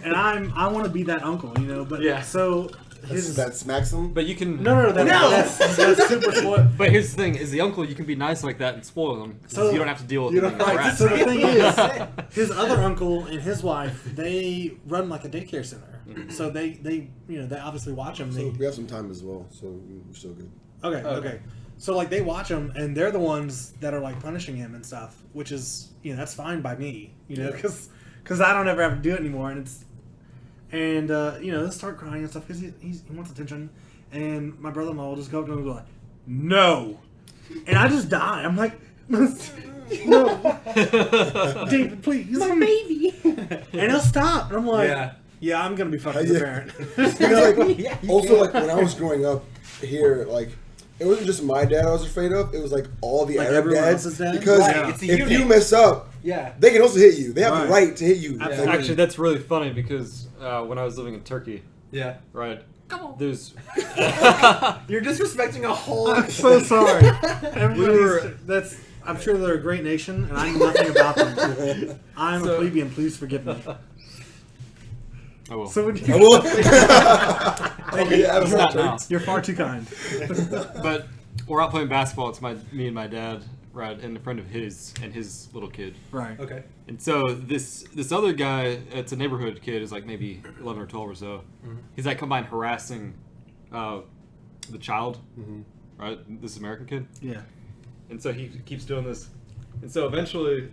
and I want to be that uncle, you know. But Yeah. so his That smacks them. But you can. no, that's super spoiled. But here's the thing: is the uncle you can be nice like that and spoil them, So- you don't have to deal with you them. don't- being right, rats. So the thing is, his other uncle and his wife, they run like a daycare center. So they you know they obviously watch him. So They, we have some time as well, so we're still good. okay. So like they watch him, and they're the ones that are like punishing him and stuff, which is that's fine by me, you know, because I don't ever have to do it anymore, and they'll start crying and stuff because he wants attention, and my brother-in-law will just go up to him and go like, no, and I just die. I'm like, no, David, please, My baby. and he'll stop, and I'm like, Yeah. yeah, I'm gonna be fucking as a Yeah. parent. You know, like, Yeah, you also, can. like when I was growing up here, like it wasn't just my dad I was afraid of. It was like all the Like Arab everyone dads else's dad? because Right, it's a if unit. you mess up, Yeah. they can also hit you. They have Right. the right to hit you. Absolutely. Like, Actually, that's really funny because when I was living in Turkey, Yeah. right, there's You're disrespecting a whole. I'm so sorry. were- I'm sure they're a great nation, and I know nothing about them. I'm a So- plebeian. Please forgive me. oh well. So when I you, will. Okay, yeah, It's not now. you're far too kind. But we're out playing basketball. It's me and my dad, right, and a friend of his and his little kid. Right. Okay. And so this other guy, it's a neighborhood kid, is like maybe 11 or 12 or so. He's like combined harassing the child, right? This American kid. Yeah. And so he keeps doing this. And so eventually,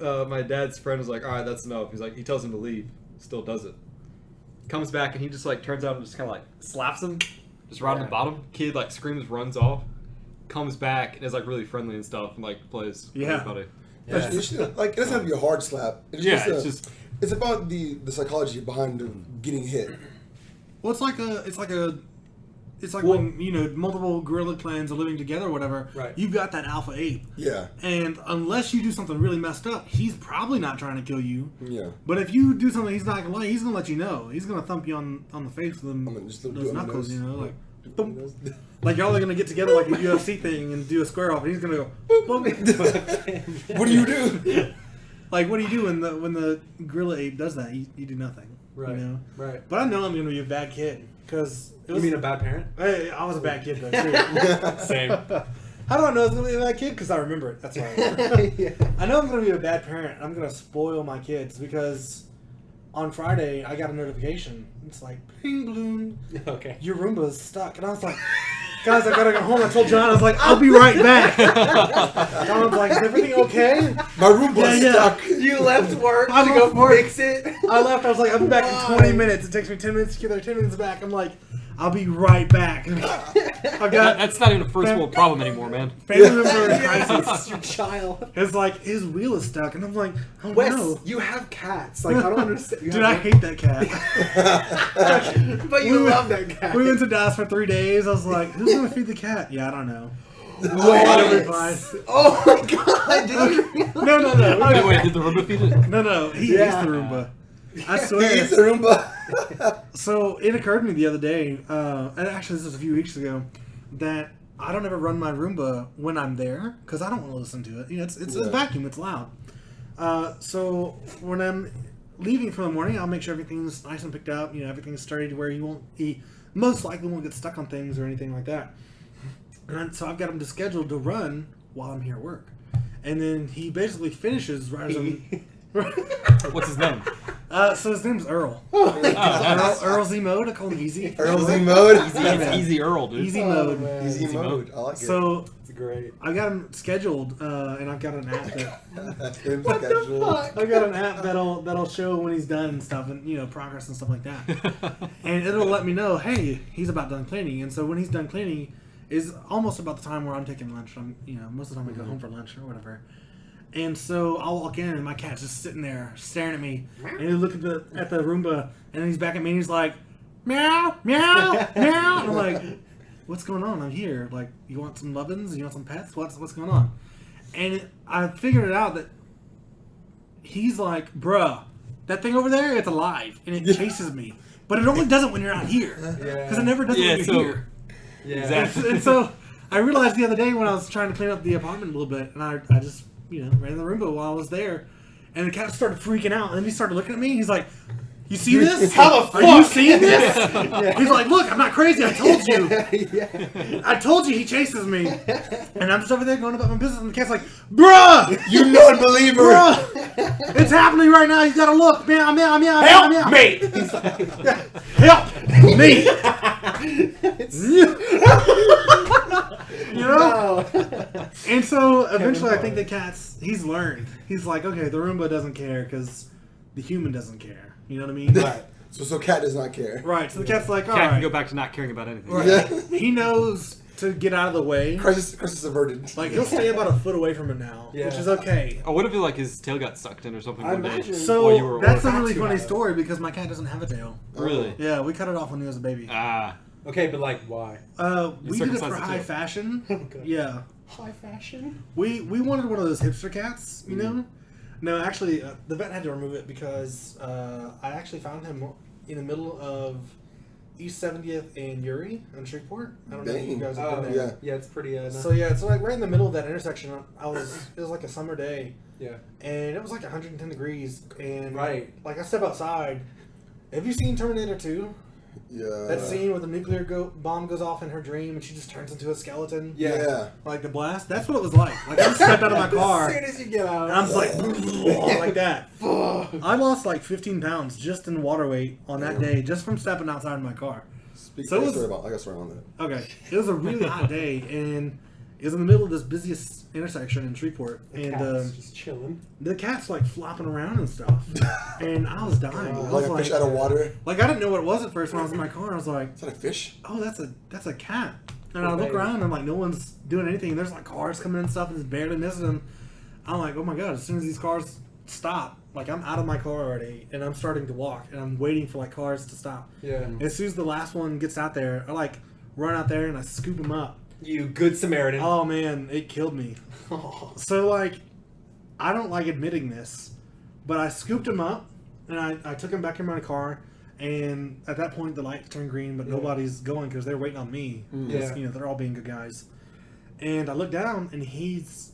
my dad's friend is like, all right, that's enough. He's like, he tells him to leave. Still does it. Comes back and he just like turns out and just kind of like slaps him, just right on Yeah. the bottom. Kid like screams, runs off. Comes back and is like really friendly and stuff and like plays with Yeah. everybody. Yeah. It should- like it doesn't have to be a hard slap. It's Yeah, just it's just it's about the psychology behind getting hit. Well, it's like it's like Well- when multiple gorilla clans are living together or whatever. Right. You've got that alpha ape, Yeah. and unless you do something really messed up, he's probably not trying to kill you. Yeah. But if you do something he's not gonna like, he's gonna let you know. He's gonna thump you on the face with them, I'm gonna just do those it on the knuckles, nose. like Do it thump. on the nose. Like y'all are gonna get together like a UFC thing and do a square off, and he's gonna go. Boop, boop. What do you do? Like, what do you do when the gorilla ape does that? You do nothing. Right. You know. Right. But I know I'm gonna be a bad kid because it You was. mean a bad parent? Hey, I was a bad kid though too. Same. How do I know it's gonna be a bad kid? Because I remember it. That's why. Yeah. I know I'm gonna be a bad parent. I'm gonna spoil my kids because on Friday I got a notification. It's like, ping balloon, Okay. your Roomba's stuck, and I was like, guys, I gotta go home. I told John, I was like, I'll be right back. John was like, is everything okay? My room was Yeah. stuck. You left work I to left go work. fix it. I left. I was like, I'll be back in 20 minutes. It takes me 10 minutes to get there. 10 minutes back. I'm like, I'll be right back. I've got That's not even a first world problem anymore, man. family member in Yes, crisis. it's your child. It's like his wheel is stuck, and I'm like, oh Wes, no. you have cats. Like I don't understand. You Dude, have I hate that cat. But you We love that cat. We went to Dallas for 3 days. I was like, who's gonna feed the cat? Yeah, I don't know. Wes. It'll be fine. Oh my god! Did you? No. Wait, did the Roomba feed it? No. He Yeah. eats the Roomba. I He swear. eats the Roomba. So it occurred to me the other day, and actually this was a few weeks ago, that I don't ever run my Roomba when I'm there because I don't want to listen to it. It's a Yeah. vacuum. It's loud. So when I'm leaving for the morning, I'll make sure everything's nice and picked up. Everything's sturdy to where he most likely won't get stuck on things or anything like that. And so I've got him to schedule to run while I'm here at work, and then he basically finishes right as I'm. What's his name? So his name's Earl. Oh, Earl Z Mode. I call him Easy. Earl Z mode. it's Easy Earl, dude. Easy Oh, mode. man. Easy Easy mode. I like it. So It's great. I got him scheduled, and I've got an app What the fuck? I've got an app that'll show when he's done and stuff, and progress and stuff like that. And it'll let me know, hey, he's about done cleaning. And so when he's done cleaning, is almost about the time where I'm taking lunch. Most of the time I go home for lunch or whatever. And so I'll walk in and my cat's just sitting there staring at me, and he look at the Roomba, and then he's back at me and he's like, meow, meow, meow. And I'm like, what's going on? I'm here. Like, you want some lovin's? You want some pets? What's going on? And I figured it out that he's like, bruh, that thing over there, it's alive, and it chases me. But it only does it when you're not here. Yeah. Because it never does it when you're here. Yeah. Exactly. And so I realized the other day when I was trying to clean up the apartment a little bit, and I just, ran the Roomba while I was there, and the cat started freaking out, and then he started looking at me. He's like, you see this? How the fuck? Are you seeing this? Yeah. He's like, look, I'm not crazy. I told you. Yeah. I told you he chases me. And I'm just over there going about my business, and the cat's like, bruh! You non-believer. Bruh! It's happening right now. You gotta look. Meow, meow, meow, meow, meow. Help me! Help me! No. And so eventually I think the cat's, he's learned. He's like, okay, the Roomba doesn't care because the human doesn't care. You know what I mean? Right. So cat does not care. Right. So the cat's like, all Cat can right. go back to not caring about anything. Right. Yeah. He knows to get out of the way. Crisis averted. Like, he'll stay about a foot away from it now, Yeah. which is okay. Oh, what if his tail got sucked in or something I one day? imagine. So while you were that's a away. really Got funny to. story because my cat doesn't have a tail. Really? Yeah, we cut it off when he was a baby. Ah. Okay, but like, why? We did it for circumcised the high tail. fashion. Okay. Yeah. High fashion? We wanted one of those hipster cats, you know? No, actually, the vet had to remove it because I actually found him in the middle of East 70th and Uri on Shreveport. I don't know if you Dang. guys have Oh, been yeah. there. Yeah, it's pretty. So yeah, it's like right in the middle of that intersection. It was like a summer day, Yeah. and it was like 110 degrees. And Right. like I step outside. Have you seen Terminator 2? Yeah. That scene where the nuclear bomb goes off in her dream and she just turns into a skeleton? Yeah. Like the blast? That's what it was like. Like I just stepped out of my car As soon as you get out. and I'm just like, like that. I lost like 15 pounds just in water weight on that day just from stepping outside of my car. Speak, So I it got was- a story I got a story on that. Okay. It was a really hot day and it was in the middle of this busiest intersection in Shreveport. The And cat's just chilling. the cat's like flopping around and stuff. And I was dying. I Like was a like, fish out of water. like I didn't know what it was at first when I was in my car. I was like, Is that a fish? oh, that's a cat. And I Poor look baby. around and like no one's doing anything. And there's like cars coming and stuff and it's barely missing them. I'm like, oh my god! As soon as these cars stop, like I'm out of my car already and I'm starting to walk and I'm waiting for like cars to stop. Yeah. And as soon as the last one gets out there, I like run out there and I scoop him up. You good Samaritan. Oh man, it killed me. Oh. So like, I don't like admitting this, but I scooped him up and I took him back in my car. And at that point, the lights turned green, but nobody's going because they're waiting on me. Yeah. You know, they're all being good guys. And I look down, and his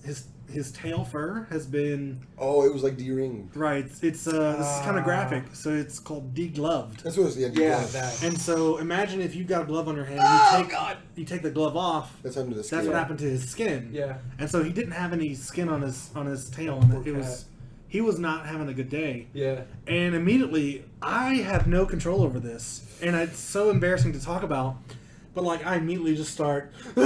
tail fur has been Oh, it was like de-ringed. right. It's this is kind of graphic, so it's called degloved. That's what it was. Yeah, Yeah, de-gloved. that. And so imagine if you've got a glove on your hand, you take the glove off. That's under the skin. That's what happened to his skin. Yeah. And so he didn't have any skin on his tail, and Poor he was not having a good day. Yeah. And immediately, I have no control over this, and it's so embarrassing to talk about. But like, I immediately just start, and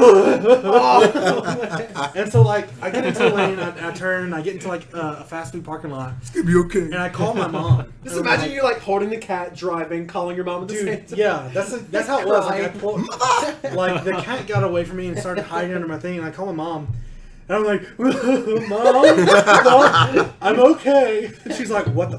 so like, I get into a lane, I turn, I get into like a fast food parking lot, It's gonna be okay. and I call my mom. Just And I'm imagine like, you like holding the cat, driving, calling your mom at the same dude, time. yeah, that's how it was. Like, I pulled, like the cat got away from me and started hiding under my thing, and I call my mom. And I'm like, Mom, I'm okay. And she's like, what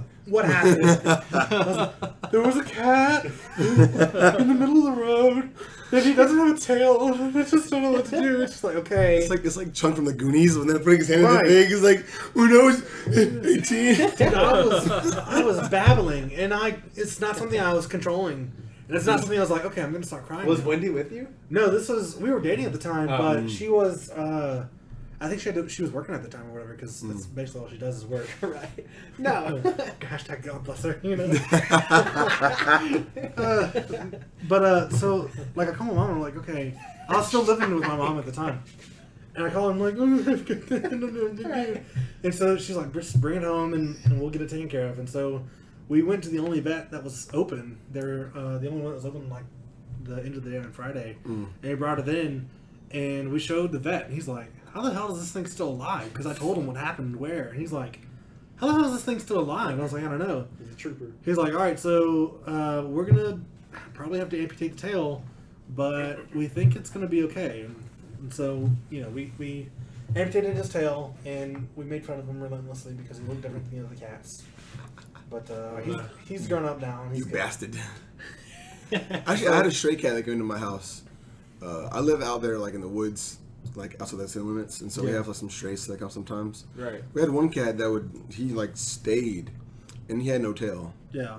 happened? I was like, there was a cat in the middle of the road, and he doesn't have a tail. I just don't know what to do. It's just like, okay. It's like Chunk from the Goonies when they're putting his hand Right. in the thing. He's like, who knows? 18. Dude, I was babbling, and it's not something I was controlling. And it's not something I was like, okay, I'm going to start crying. Was now. Wendy with you? No, we were dating at the time, Oh. but she was, I think she was working at the time or whatever, because that's basically all she does is work. Right. No. Hashtag God bless her, you know. So like I call my mom, I'm like, okay, I was still living with my mom at the time, and I call her, I'm like, and so she's like, just bring it home and we'll get it taken care of. And so we went to the only vet that was open. They're the only one that was open like the end of the day on Friday, and they brought it in, and we showed the vet, and he's like, how the hell is this thing still alive? Because I told him what happened where, and he's like, how the hell is this thing still alive? And I was like, I don't know. He's a trooper. He's like, all right, so we're gonna probably have to amputate the tail, but we think it's gonna be okay. And so, you know, we amputated his tail, and we made fun of him relentlessly because he looked different than the other cats. But he's grown up now. And he's You good. bastard. Actually, I had a stray cat that came into my house. I live out there, like in the woods, like outside the city limits, and so we have like some strays that come sometimes. Right. We had one cat that he like stayed, and he had no tail. Yeah.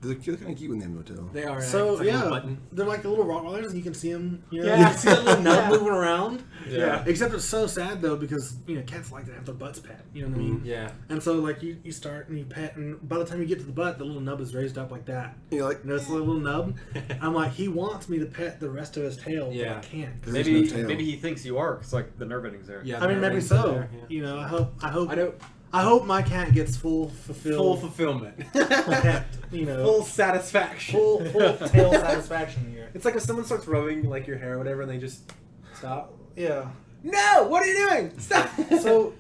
They're kind of cute when they have no tail. They are. So it's like a yeah, little button. they're like the little Rottweilers, and you can see them. You know, Yeah. you can see that little nub Yeah. moving around. Yeah. Except it's so sad though, because you know cats like to have their butts pet. You know what I mean? Yeah. And so like you start and you pet, and by the time you get to the butt, the little nub is raised up like that. You're like, You know, it's a little nub. I'm like, he wants me to pet the rest of his tail, but Yeah. I can't. There's Maybe no tail. maybe he thinks you are, because like the nerve endings there. Yeah. I mean, maybe everything's so. there, yeah. You know, I know. hope my cat gets full Full fulfillment. pet, you know, Full satisfaction. full tail satisfaction here. It's like if someone starts rubbing like your hair or whatever, and they just stop. Yeah. No! What are you doing? Stop! So,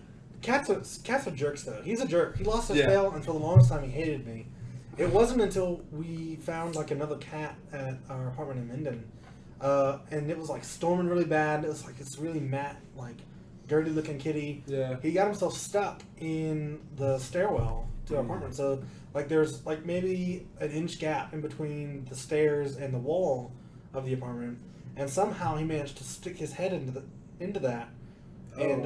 cats are jerks though. He's a jerk. He lost his Yeah. tail, and for the longest time he hated me. It wasn't until we found like another cat at our apartment in Minden, and it was like storming really bad. It was like this really matte, like dirty looking kitty. Yeah. He got himself stuck in the stairwell to our apartment. So like there's like maybe an inch gap in between the stairs and the wall of the apartment, and somehow he managed to stick his head into that. And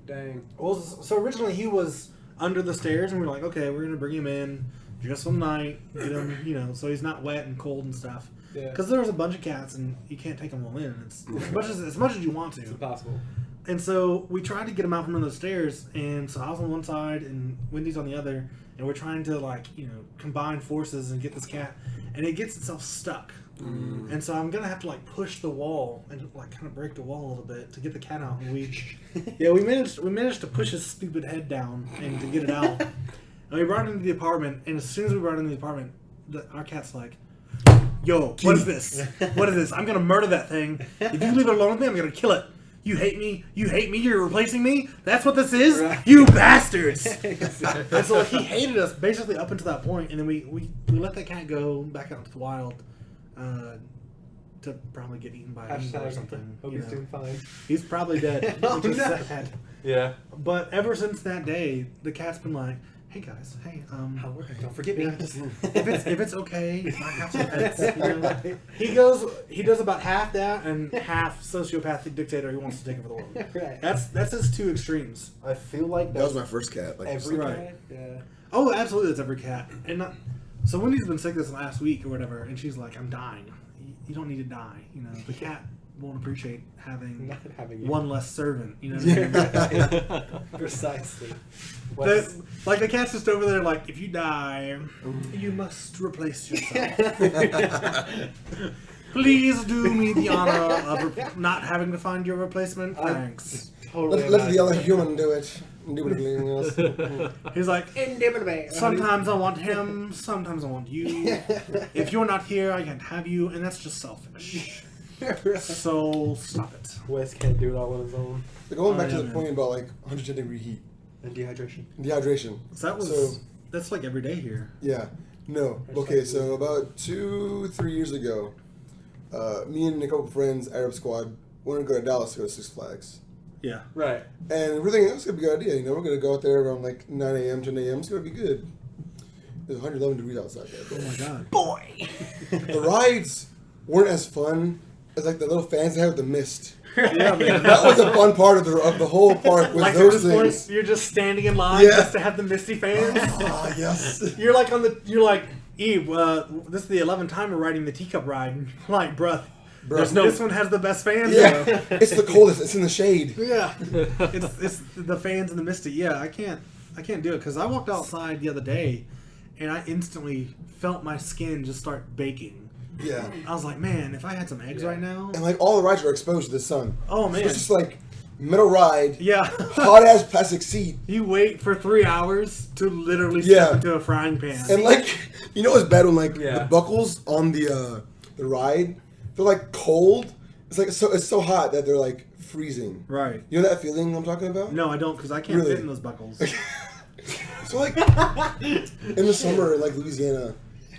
Dang. well, so originally he was under the stairs, and we were like, okay, we're gonna bring him in just one night, get him, you know, so he's not wet and cold and stuff. Yeah. Because there was a bunch of cats, and you can't take them all in. It's as much as you want It's to. impossible. And so we tried to get him out from under the stairs, and so I was on one side and Wendy's on the other, and we're trying to like, you know, combine forces and get this cat, and it gets itself stuck. And so I'm gonna have to like push the wall and like kind of break the wall a little bit to get the cat out. And we managed to push his stupid head down and to get it out. And we brought it into the apartment, and as soon as we brought it into the apartment, our cat's like, "Yo, what is this? What is this? I'm gonna murder that thing. If you leave it alone with me, I'm gonna kill it. You hate me? You hate me? You're replacing me? That's what this is? Right. You bastards!" And so he hated us basically up until that point, and then we let that cat go back out into the wild to probably get eaten by an eagle or something. Hope you he's know. doing fine. He's probably dead, Oh, which is no. sad. Yeah. But ever since that day, the cat's been like, hey guys, hey, Don't forget me. yeah, just, if it's okay, I have some pets. You know? He does about half that and half sociopathic dictator who wants to take over the world. Right. That's his two extremes. I feel like That was my first cat. Like, every Right. cat. Yeah. Oh, absolutely, that's every cat. And so Wendy's been sick this last week or whatever, and she's like, I'm dying. You don't need to die. You know, the cat won't appreciate having Not having you. one less servant. You know what I mean? Precisely. Like the cat's just over there like, if you die, you must replace yourself. Please do me the honor of not having to find your replacement. Thanks. Totally. let the other human do it. Indubitably, yes. He's like, Indubitably. sometimes I want him, sometimes I want you. If you're not here, I can't have you, and that's just selfish. So stop it. Wes can't do it all on his own. But going back Oh, to yeah, the man. point about like 110-degree heat, And dehydration. dehydration. So that's like every day here. Yeah. No. Okay, so about 2-3 years ago, me and a couple friends, Arab squad, wanted to go to Dallas to go to Six Flags. Yeah. Right. And we're thinking, that's going to be a good idea. You know, we're going to go out there around like 9 a.m., 10 a.m. It's going to be good. There's 111 degrees outside there. Oh my god. Boy. The rides weren't as fun as like the little fans they had with the mist. Yeah, man. That was a fun part of the whole park was Like at those this point, things. you're just standing in line Yeah. just to have the misty fans. Ah, yes. You're like Eve, this is the 11th time we're riding the teacup ride. And you're like, bruh, this one has the best fans. Yeah. It's the coldest. It's in the shade. Yeah. It's the fans and the misty. Yeah, I can't do it because I walked outside the other day and I instantly felt my skin just start baking. Yeah. I was like, man, if I had some eggs right now. And like all the rides are exposed to the sun. Oh So man. it's just like middle ride, Yeah. hot ass plastic seat. You wait for 3 hours to literally step Yeah. into a frying pan. And like, you know what's bad when like Yeah. the buckles on the ride, they're like cold. It's like it's so hot that they're like freezing. Right. You know that feeling I'm talking about? No, I don't because I can't Really? fit in those buckles. So like in the summer in like Louisiana,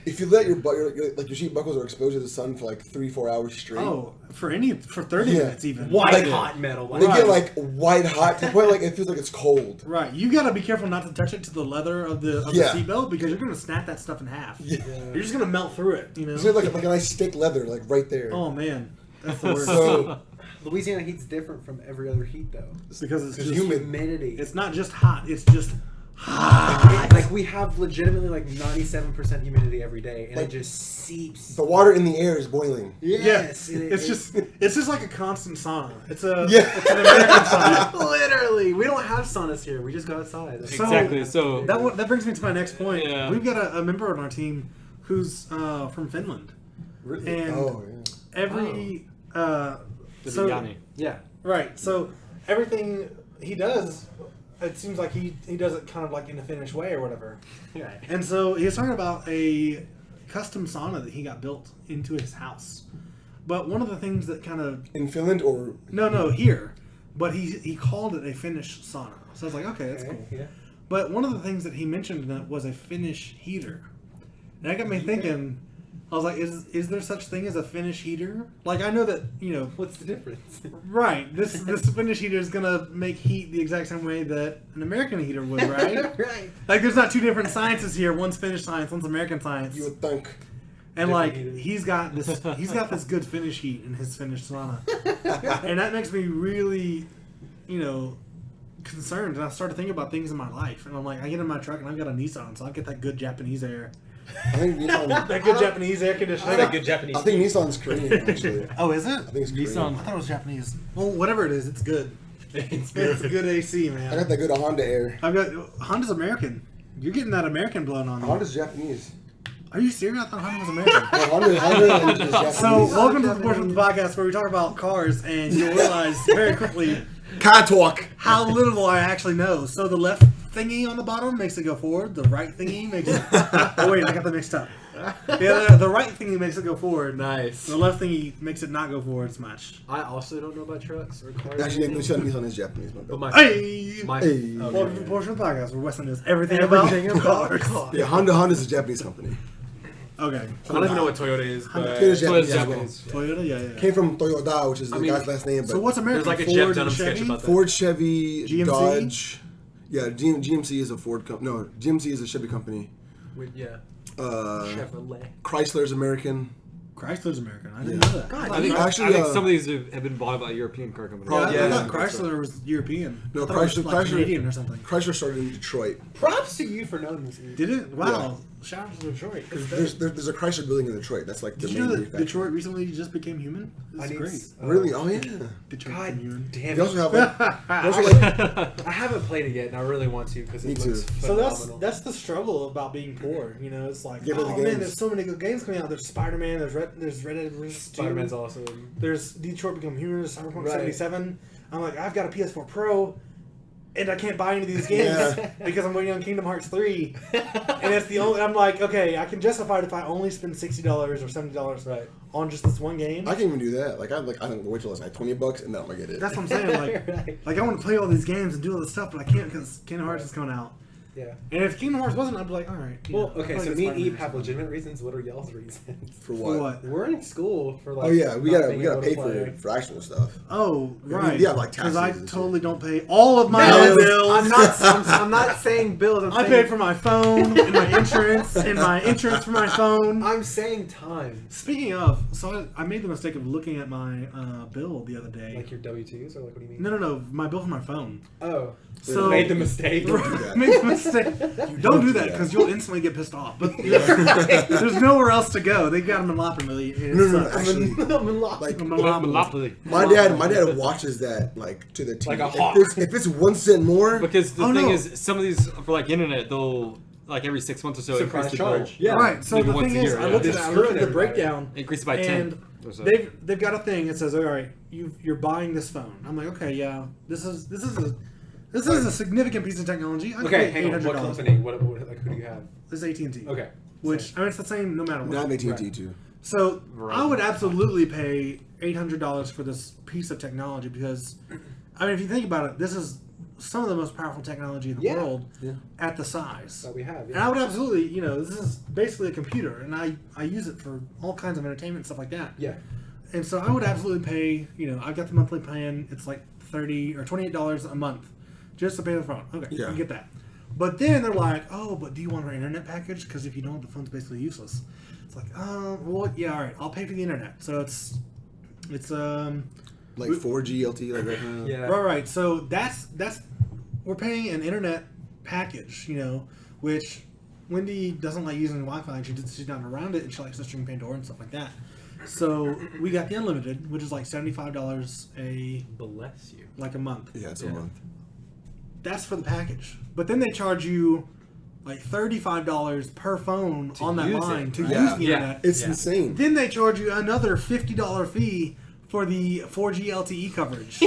if you let your sheet buckles are exposed to the sun for like 3-4 hours straight, Oh, for 30 Yeah. minutes even. White Like- hot metal. they Right. get like white hot to the point like it feels like it's cold. Right. You gotta be careful not to touch it to the leather of the Yeah. seatbelt because you're gonna snap that stuff in half. Yeah. You're just gonna melt through it, you know? It's like a nice thick leather like right there. Oh man. That's the worst. So Louisiana heat's different from every other heat, though. because it's it's just humid. Humidity. It's not just hot, it's just hot. Like we have legitimately like 97% humidity every day, and Like- it just seeps. The water in the air is boiling. Yes, Yeah. It's just like a constant sauna. It's an Yeah. American sauna. literally. We don't have saunas here. We just go outside. So- Exactly. So That brings me to my next point. Yeah. We've got a member on our team who's from Finland. Really? And Oh yeah. every the so Yanni. Yeah. right, so everything he does, it seems like he does it kind of like in a Finnish way or whatever. Right. And so he was talking about a custom sauna that he got built into his house. But one of the things that kind of In Finland or no here, but he called it a Finnish sauna. So I was like, okay, that's cool. Yeah. But one of the things that he mentioned in it was a Finnish heater. And that got me thinking, I was like, is there such thing as a Finnish heater? Like, I know that, you know, What's the difference? right, this Finnish heater is going to make heat the exact same way that an American heater would, right? Right. Like, there's not two different sciences here. One's Finnish science, one's American science. you would think. And different like, heaters. he's got this good Finnish heat in his Finnish sauna. And that makes me really, you know, concerned. And I started thinking about things in my life. And I'm like, I get in my truck and I've got a Nissan, so I get that good Japanese air. I think Nissan. That good Japanese air conditioning. That's a good Japanese. I think Nissan's Korean actually. Oh, is it? I think it's Korean. Nissan. I thought it was Japanese. Well, whatever it is, it's good. It's It's good AC, I man. got that good Honda air. I've got Honda's American. You're getting that American blown on you. Honda's Japanese. Are you serious? I thought Honda was American. Yeah, Honda is Japanese. So, welcome to the portion of the podcast where we talk about cars, and you'll realize very quickly car talk. how little I actually know. So, the left thingy on the bottom makes it go forward. The right thingy makes it. Oh wait, I got that mixed up. Yeah, the right thingy makes it go forward. Nice. The left thingy makes it not go forward as much. I also don't know about trucks or cars. Actually, Nissan is Japanese. My But bad. my Hey! my Hey. Welcome to the portion of the podcast where Weston knows everything everything about about cars. cars. Yeah, Honda's a Japanese company. Okay. I don't even know what Toyota is, but Toyota's Toyota's Japanese. Toyota, yeah. Came from Toyota, which is the I mean, guy's last name. But So what's American? there's like a Ford Jeff Dunham and sketch Chevy? about that. Ford, Chevy, GMC? Dodge. Yeah, GMC is a Ford company. No, GMC is a Chevy company. Yeah. Chevrolet. Chrysler's American. Chrysler's American. I didn't Yeah. know that. God, I think, Actually, I think uh, some of these have been bought by European car companies. Yeah, yeah, I thought yeah. Chrysler was European. No, I thought it was, Chrysler- like Chrysler- Canadian or something. Chrysler started in Detroit. props to you for knowing this. Did it? Wow. Shout out to Detroit. There's a Chrysler building in Detroit. That's like the Did you main know that manufacturer. Detroit recently just became human? I That's need great. Really? Oh yeah. Detroit God became human. damn They it. also have like. They also like I haven't played it yet, and I really want to because Me it too. looks So phenomenal. that's the struggle about being poor. You know, it's like, Yeah, but the oh man, games- there's so many good games coming out. There's Spider-Man. There's Red Dead Redemption 2. Spider-Man's awesome. There's Detroit Become Human. There's Cyberpunk Right. 77. I'm like, I've got a PS4 Pro, and I can't buy any of these games Yeah. because I'm waiting on Kingdom Hearts 3. And it's the only. I'm like, okay, I can justify it if I only spend $60 or $70 Right. on just this one game. I can't even do that. Like I don't wait till it's like $20 and then I'm gonna get it. That's what I'm saying. Like, Right. like I want to play all these games and do all this stuff, but I can't because Kingdom Hearts is coming out. Yeah. And if Kingdom Hearts wasn't, I'd be like, all right. you Well, know, okay, I'll so play me this and Eve Spider-Man have or legitimate reasons. What are y'all's reasons? For something. what? For what? We're in school for like. Oh yeah, we not gotta being we gotta able to pay play. for actual stuff. Oh, right. Yeah, like Because I taxes and totally don't pay all of my No, own bills. I'm not. I'm not saying bills. I'm I saying, pay for my phone and my insurance and my insurance for my phone. I'm saying time. Speaking of, so I made the mistake of looking at my bill the other day. Like your W-2s, or like what do you mean? No, my bill for my phone. Oh, So made the mistake. Don't do that. Made the mistake. Don't do that because you'll instantly get pissed off. But there's nowhere else to go. They got a monopoly. And it No, no, no, sucks. actually, I'm in lock. like Monopoly. my dad watches that like to the T. Like a If hawk. if it's 1 cent more, Because the Oh, thing no. is, some of these for like internet, they'll like every 6 months or so Surprise increase the charge. charge. Yeah. Right. So Maybe the once thing a is, year, I yeah. looked They're at screwing the everybody. breakdown. Increase it by And 10. or so. they've got a thing that says, all right, you're buying this phone. I'm like, okay, yeah, this is a significant piece of technology. I can Okay, pay hang on. What $800. company? What? Like who do you have? This is AT&T. Okay. Which I mean, it's the same no matter what. now I'm AT&T Right. too. So Verizon. I would absolutely pay $800 for this piece of technology because, I mean, if you think about it, this is some of the most powerful technology in the Yeah. world Yeah. at the size. That we have. And I would absolutely, this is basically a computer, and I use it for all kinds of entertainment and stuff like that. Yeah. And so I would absolutely pay, I've got the monthly plan. It's like $30 or $28 a month just to pay the phone. Okay, Yeah. you get that. But then they're like, oh, but do you want our internet package? Because if you don't, the phone's basically useless. It's like, well, yeah, all right, I'll pay for the internet. So it's Like 4G LTE, like right now. Yeah. right. So that's we're paying an internet package, which Wendy doesn't like using Wi-Fi, and she's not around it, and she likes to stream Pandora and stuff like that. So we got the unlimited, which is like $75 Bless you. a month. Yeah, it's a Yeah. month. That's for the package. But then they charge you like $35 per phone on that use line it, to right? use Yeah. the Yeah. internet. It's Yeah. insane. Then they charge you another $50 fee for the 4G LTE coverage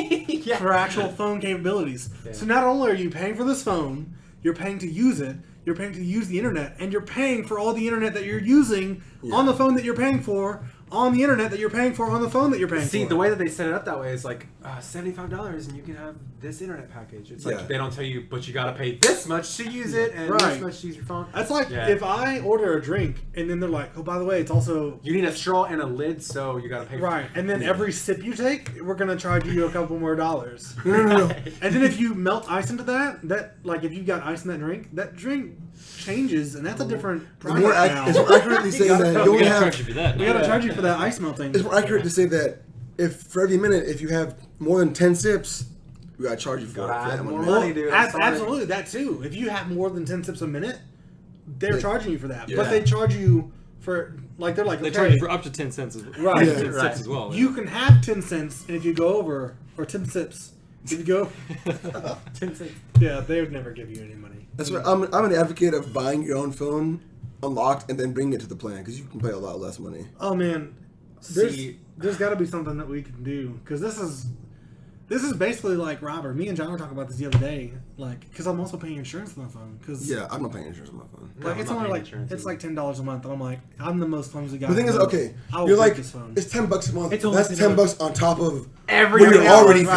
for actual phone capabilities. Yeah. So not only are you paying for this phone, you're paying to use it, you're paying to use the internet, and you're paying for all the internet that you're using on the phone that you're paying for, on the internet that you're paying for, on the phone that you're paying See, for. the way that they set it up that way is like $75 and you can have this internet package. It's like Yeah. they don't tell you, but you got to pay this much to use it and Right. this much to use your phone. That's like Yeah. if I order a drink and then they're like, oh, by the way, it's also You need a straw and a lid, so you got to pay. right. And then every sip you take, we're gonna charge you a couple more dollars. No. And then if you melt ice into that like if you've got ice in that drink changes, and that's a different It's price more, now. it's more accurately saying that you We only gotta have. charge you for that. We gotta charge you for that ice melting. It's more accurate to say that if for every minute, if you have more than 10 sips, we gotta charge you for Gotta that add one more minute. money, dude. I'm sorry. Absolutely, that too. If you have more than 10 sips a minute, they're Yeah. charging you for that. Yeah. But they charge you for they're like, They okay, charge you for up to 10 cents. Right. Up to 10 Right. cents as well. you can have 10 cents, and if you go over, or 10 sips, if you go, 10 cents. yeah, they would never give you any money. That's why I'm an advocate of buying your own phone unlocked and then bringing it to the plan because you can pay a lot less money. Oh man, See- there's got to be something that we can do because this is basically like Robert. Me and John were talking about this the other day, like because I'm also paying insurance on my phone because Yeah, I'm not paying insurance on my phone. No, like I'm it's not only paying like insurance it's either. like $10 a month, and I'm like I'm the most clumsy guy. The thing is, in the okay, world. I will you're break like, this phone. it's $10 a month. It's only That's $10. $10 on top of Every what you're other already hour,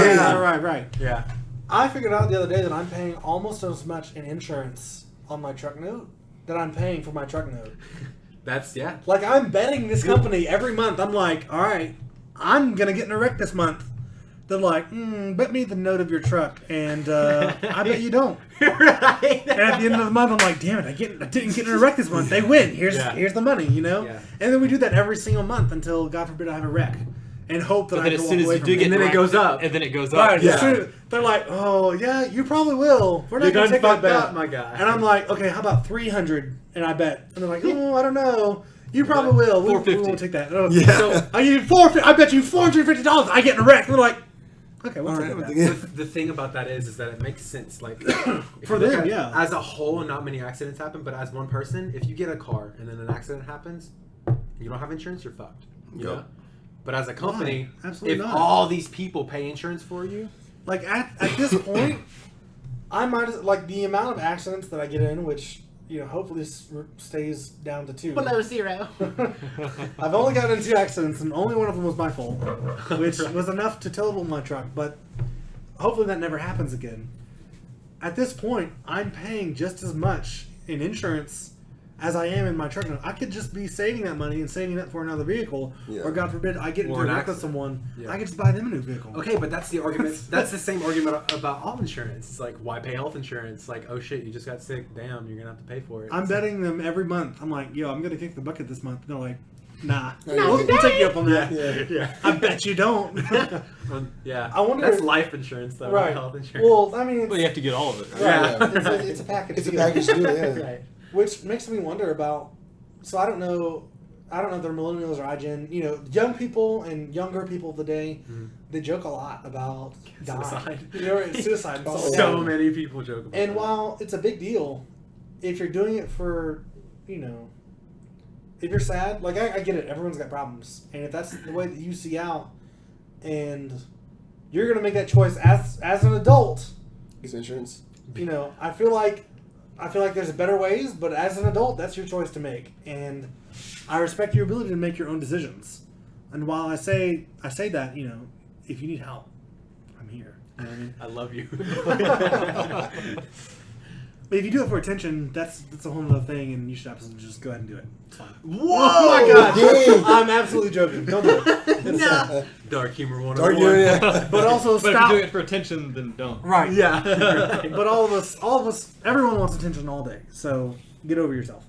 paying. right. Yeah. I figured out the other day that I'm paying almost as much in insurance on my truck note that I'm paying for my truck note. That's Like I'm betting this company every month. I'm like, all right, I'm gonna get in a wreck this month. they're like, bet me the note of your truck, and I bet you don't. Right. And at the end of the month, I'm like, damn it, I didn't get in a wreck this month. They win. Here's the money, you know? Yeah. And then we do that every single month until, God forbid, I have a wreck. And hope that But I then can as walk soon as away you from do it. get And then it wrecked, goes up. and then it goes up. Right, Yeah. as soon- they're like, oh, yeah, you probably will. We're not You going to done take that fucked bet. up, my guy. And I'm like, okay, how about 300? And I bet. And they're like, oh, I don't know. You probably will. We 450. won't take that. Oh, Yeah. So I give you $450. I bet you $450. I get in a wreck. And they're like, okay, we'll All take right, that. yeah. The thing about that is that it makes sense. Like if For you look them, at- yeah. As a whole, not many accidents happen, but as one person, if you get a car and then an accident happens, you don't have insurance, you're fucked. You Yep. know? But as a company, Why? Absolutely if not. all these people pay insurance for you, Like at this point, I might like the amount of accidents that I get in, which hopefully stays down to 2. zero. I've only gotten in 2 accidents, and only one of them was my fault, which was enough to total my truck. But hopefully that never happens again. At this point, I'm paying just as much in insurance as I am in my truck. I could just be saving that money and saving it for another vehicle, Yeah. or God forbid I get into Or a an wreck with accident. someone. Yeah. I could just buy them a new vehicle. Okay, but that's the argument. That's the same argument about all insurance. It's like, why pay health insurance? Like, oh shit, you just got sick. Damn, you're gonna have to pay for it. I'm betting them every month. I'm like, yo, I'm gonna kick the bucket this month. And they're like, nah, No, we'll take you up on that. Yeah. Yeah. I bet you don't. Yeah. I wonder That's if- life insurance though, Right. not health insurance. Well, I mean, Well, you have to get all of it. Right? Yeah. It's a package. It's a deal. package deal, yeah. right. Which makes me wonder about. So I don't know if they're millennials or iGen. Young people and younger people today, they joke a lot about Suicide. dying. Suicide. And stuff like So that. many people joke about And that. while it's a big deal, if you're doing it for, if you're sad, like I get it, everyone's got problems, and if that's the way that you see out, and you're gonna make that choice as an adult, It's insurance. I feel like there's better ways, but as an adult, that's your choice to make, and I respect your ability to make your own decisions. And while I say that, if you need help, I'm here. You know what I mean? I love you. But if you do it for attention, that's a whole other thing, and you should absolutely just go ahead and do it. It's fine. Whoa! Oh my god! Dang. I'm absolutely joking. Don't do it. It's, Dark humor 101. Dark humor, yeah. but also But if stop. you're doing it for attention, then don't. Right. Yeah. But all of us, everyone wants attention all day. So get over yourself.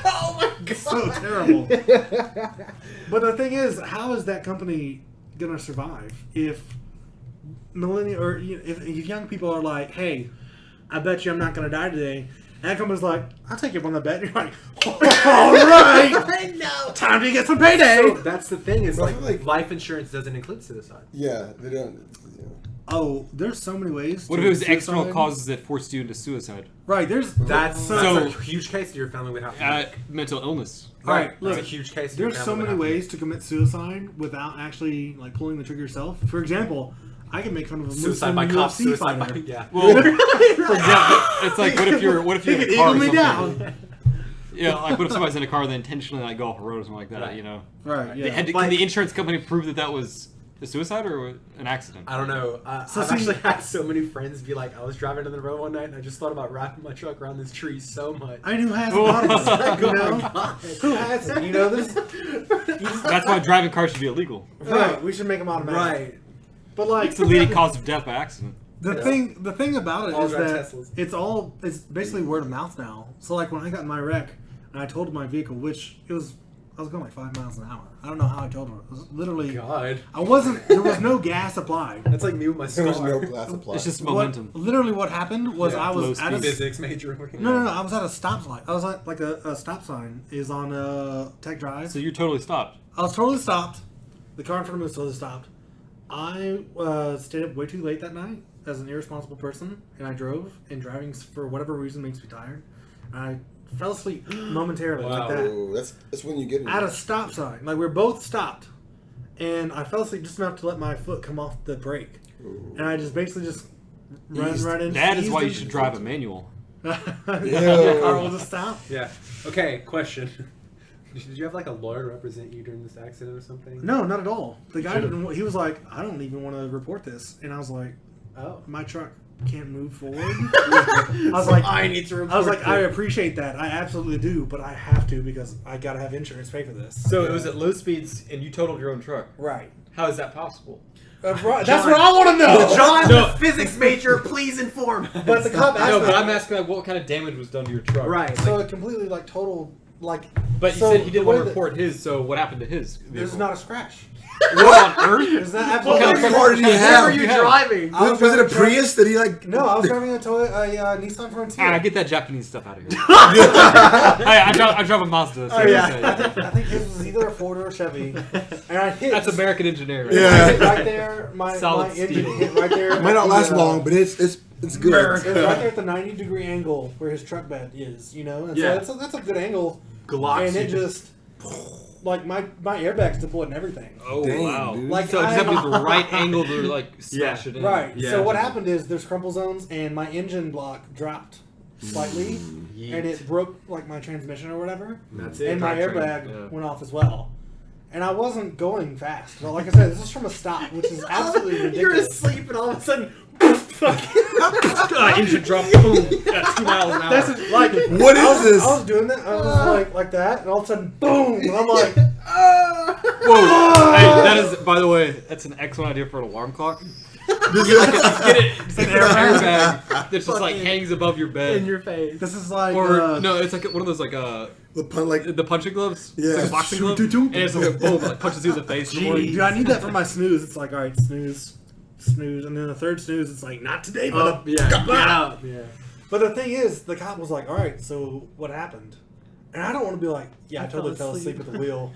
Oh my god. So terrible. But the thing is, how is that company gonna survive if millennial or if young people are like, hey, I bet you I'm not gonna die today. And that company's like, I'll take you up on the bet. And you're like, all right, I know. time to get some payday. So that's the thing is But I like, feel like- life insurance doesn't include suicide. Yeah, they don't. Oh, there's so many ways. What to if it was suicide. external causes that forced you into suicide? Right, there's That's So- a huge case that your family would have to make. Mental illness. Right, That's look, a huge case. that your there's so family would many have to ways to commit suicide without actually like pulling the trigger yourself. For example, I can make fun of a make. Suicide by Muslim cops. UFC Suicide fighter. by yeah. Well, for example, it's like what if you're He in could a car eagle or me something? down. Yeah, like what if somebody's in a car and they intentionally like go off a road or something like that? Right. You know, Right, yeah. Can Like- the insurance company prove that was a suicide or an accident? I don't know. So I've see- actually had so many friends be like, I was driving down the road one night and I just thought about wrapping my truck around this tree so much. I mean, who hasn't thought about it? You know? God. Who hasn't? You know this? That's why driving cars should be illegal. Right, we should make them automatic. Right. But like, It's the leading cause of death by accident. the Yeah. thing about it All is drive that Teslas. it's basically word of mouth now. So like when I got in my wreck and I told my vehicle, which I was going like 5 miles an hour. I don't know how I told her. It was literally, God. there was no gas applied. That's like me with my There was scar. no glass of It's just What, momentum. literally what happened was Yeah, I low was at a speed. Physics major. no, I was at a stoplight. I was at like a stop sign is on Tech Drive. So you're totally stopped. I was totally stopped. The car in front of me was totally stopped. I stayed up way too late that night as an irresponsible person, and I drove. And driving for whatever reason makes me tired. And I fell asleep momentarily like that Oh, that's when you get at a stop sign. Like we're both stopped, and I fell asleep just enough to let my foot come off the brake, and I just basically just run Eased. right in. That is eased why you into- should drive a manual. Your car will just stop. Yeah. Okay, question. Did you have like a lawyer represent you during this accident or something? No, not at all. The guy didn't. He was like, I don't even want to report this, and I was like, Oh. my truck can't move forward. I was like, I need to report. I was like, I this. appreciate that. I absolutely do, but I have to because I gotta have insurance pay for this. So it was at low speeds, and you totaled your own truck. Right. How is that possible? Right. That's what I want to know. John, No. the physics major, please inform. But the cop asked No, me. but I'm asking like what kind of damage was done to your truck. Right. So it completely like total like. But you so said he didn't the want way to that- report his. So what happened to his? There's vehicle? not a scratch. What on earth? There's not What absolutely. kind of car did he Where have? were you driving? I Was it a Prius that he like? No, I was driving a Nissan Frontier. Ah, get that Japanese stuff out of here. Hey, I drive a Mazda. So Oh, yeah. I think his was either a Ford or a Chevy, and I hit. That's American engineering. Yeah. I hit right there. My Solid engine steel. hit right there. It might not last long, but it's good. It was right there at the 90-degree angle where his truck bed is, you know. And Yeah. so that's a good angle. Glock. And it just like my airbags deployed and everything. Oh Dang, wow! dude. Like, So it just have to be the I- right angle to like smash it in. Right. Yeah. So what happened is there's crumple zones and my engine block dropped slightly and it broke like my transmission or whatever. That's it. And my drivetrain, airbag yeah. went off as well. And I wasn't going fast. But like I said, this is from a stop, which is absolutely You're ridiculous. asleep and all of a sudden, Engine drop, boom, at 2 miles an hour. That's just, like What is this? I was doing that. I was like that, and all of a sudden, boom! And I'm like, Whoa! Hey, that is, by the way, that's an excellent idea for an alarm clock. Get it, it's like an airbag that just like hangs above your bed. in your face. this is like, Or no, it's like one of those like The pun, like the punching gloves. Yeah. It's like a boxing glove, and it's like a boom, like punches you in the face. in the morning. dude, I need that for my snooze. It's like, all right, snooze, and then the third snooze, it's like, not today, but Yeah. Get up. Yeah. But the thing is, the cop was like, all right, so what happened? And I don't want to be like, yeah, I totally fell asleep at the wheel.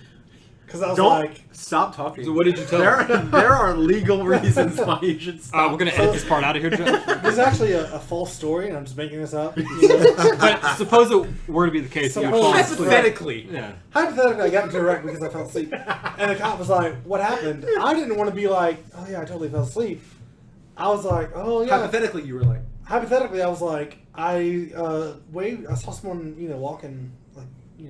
Because I was Don't like, stop talking. So what did you tell him? There are legal reasons why you should stop. We're gonna edit this part out of here, Jeff. there's actually a false story, and I'm just making this up. You know? But suppose it were to be the case. that you're falling asleep. Hypothetically. Yeah. Hypothetically, I got into a wreck because I fell asleep. And the cop was like, what happened? I didn't want to be like, oh yeah, I totally fell asleep. I was like, oh yeah. Hypothetically, you were like, Hypothetically, I was like, I waved, I saw someone, walking, like,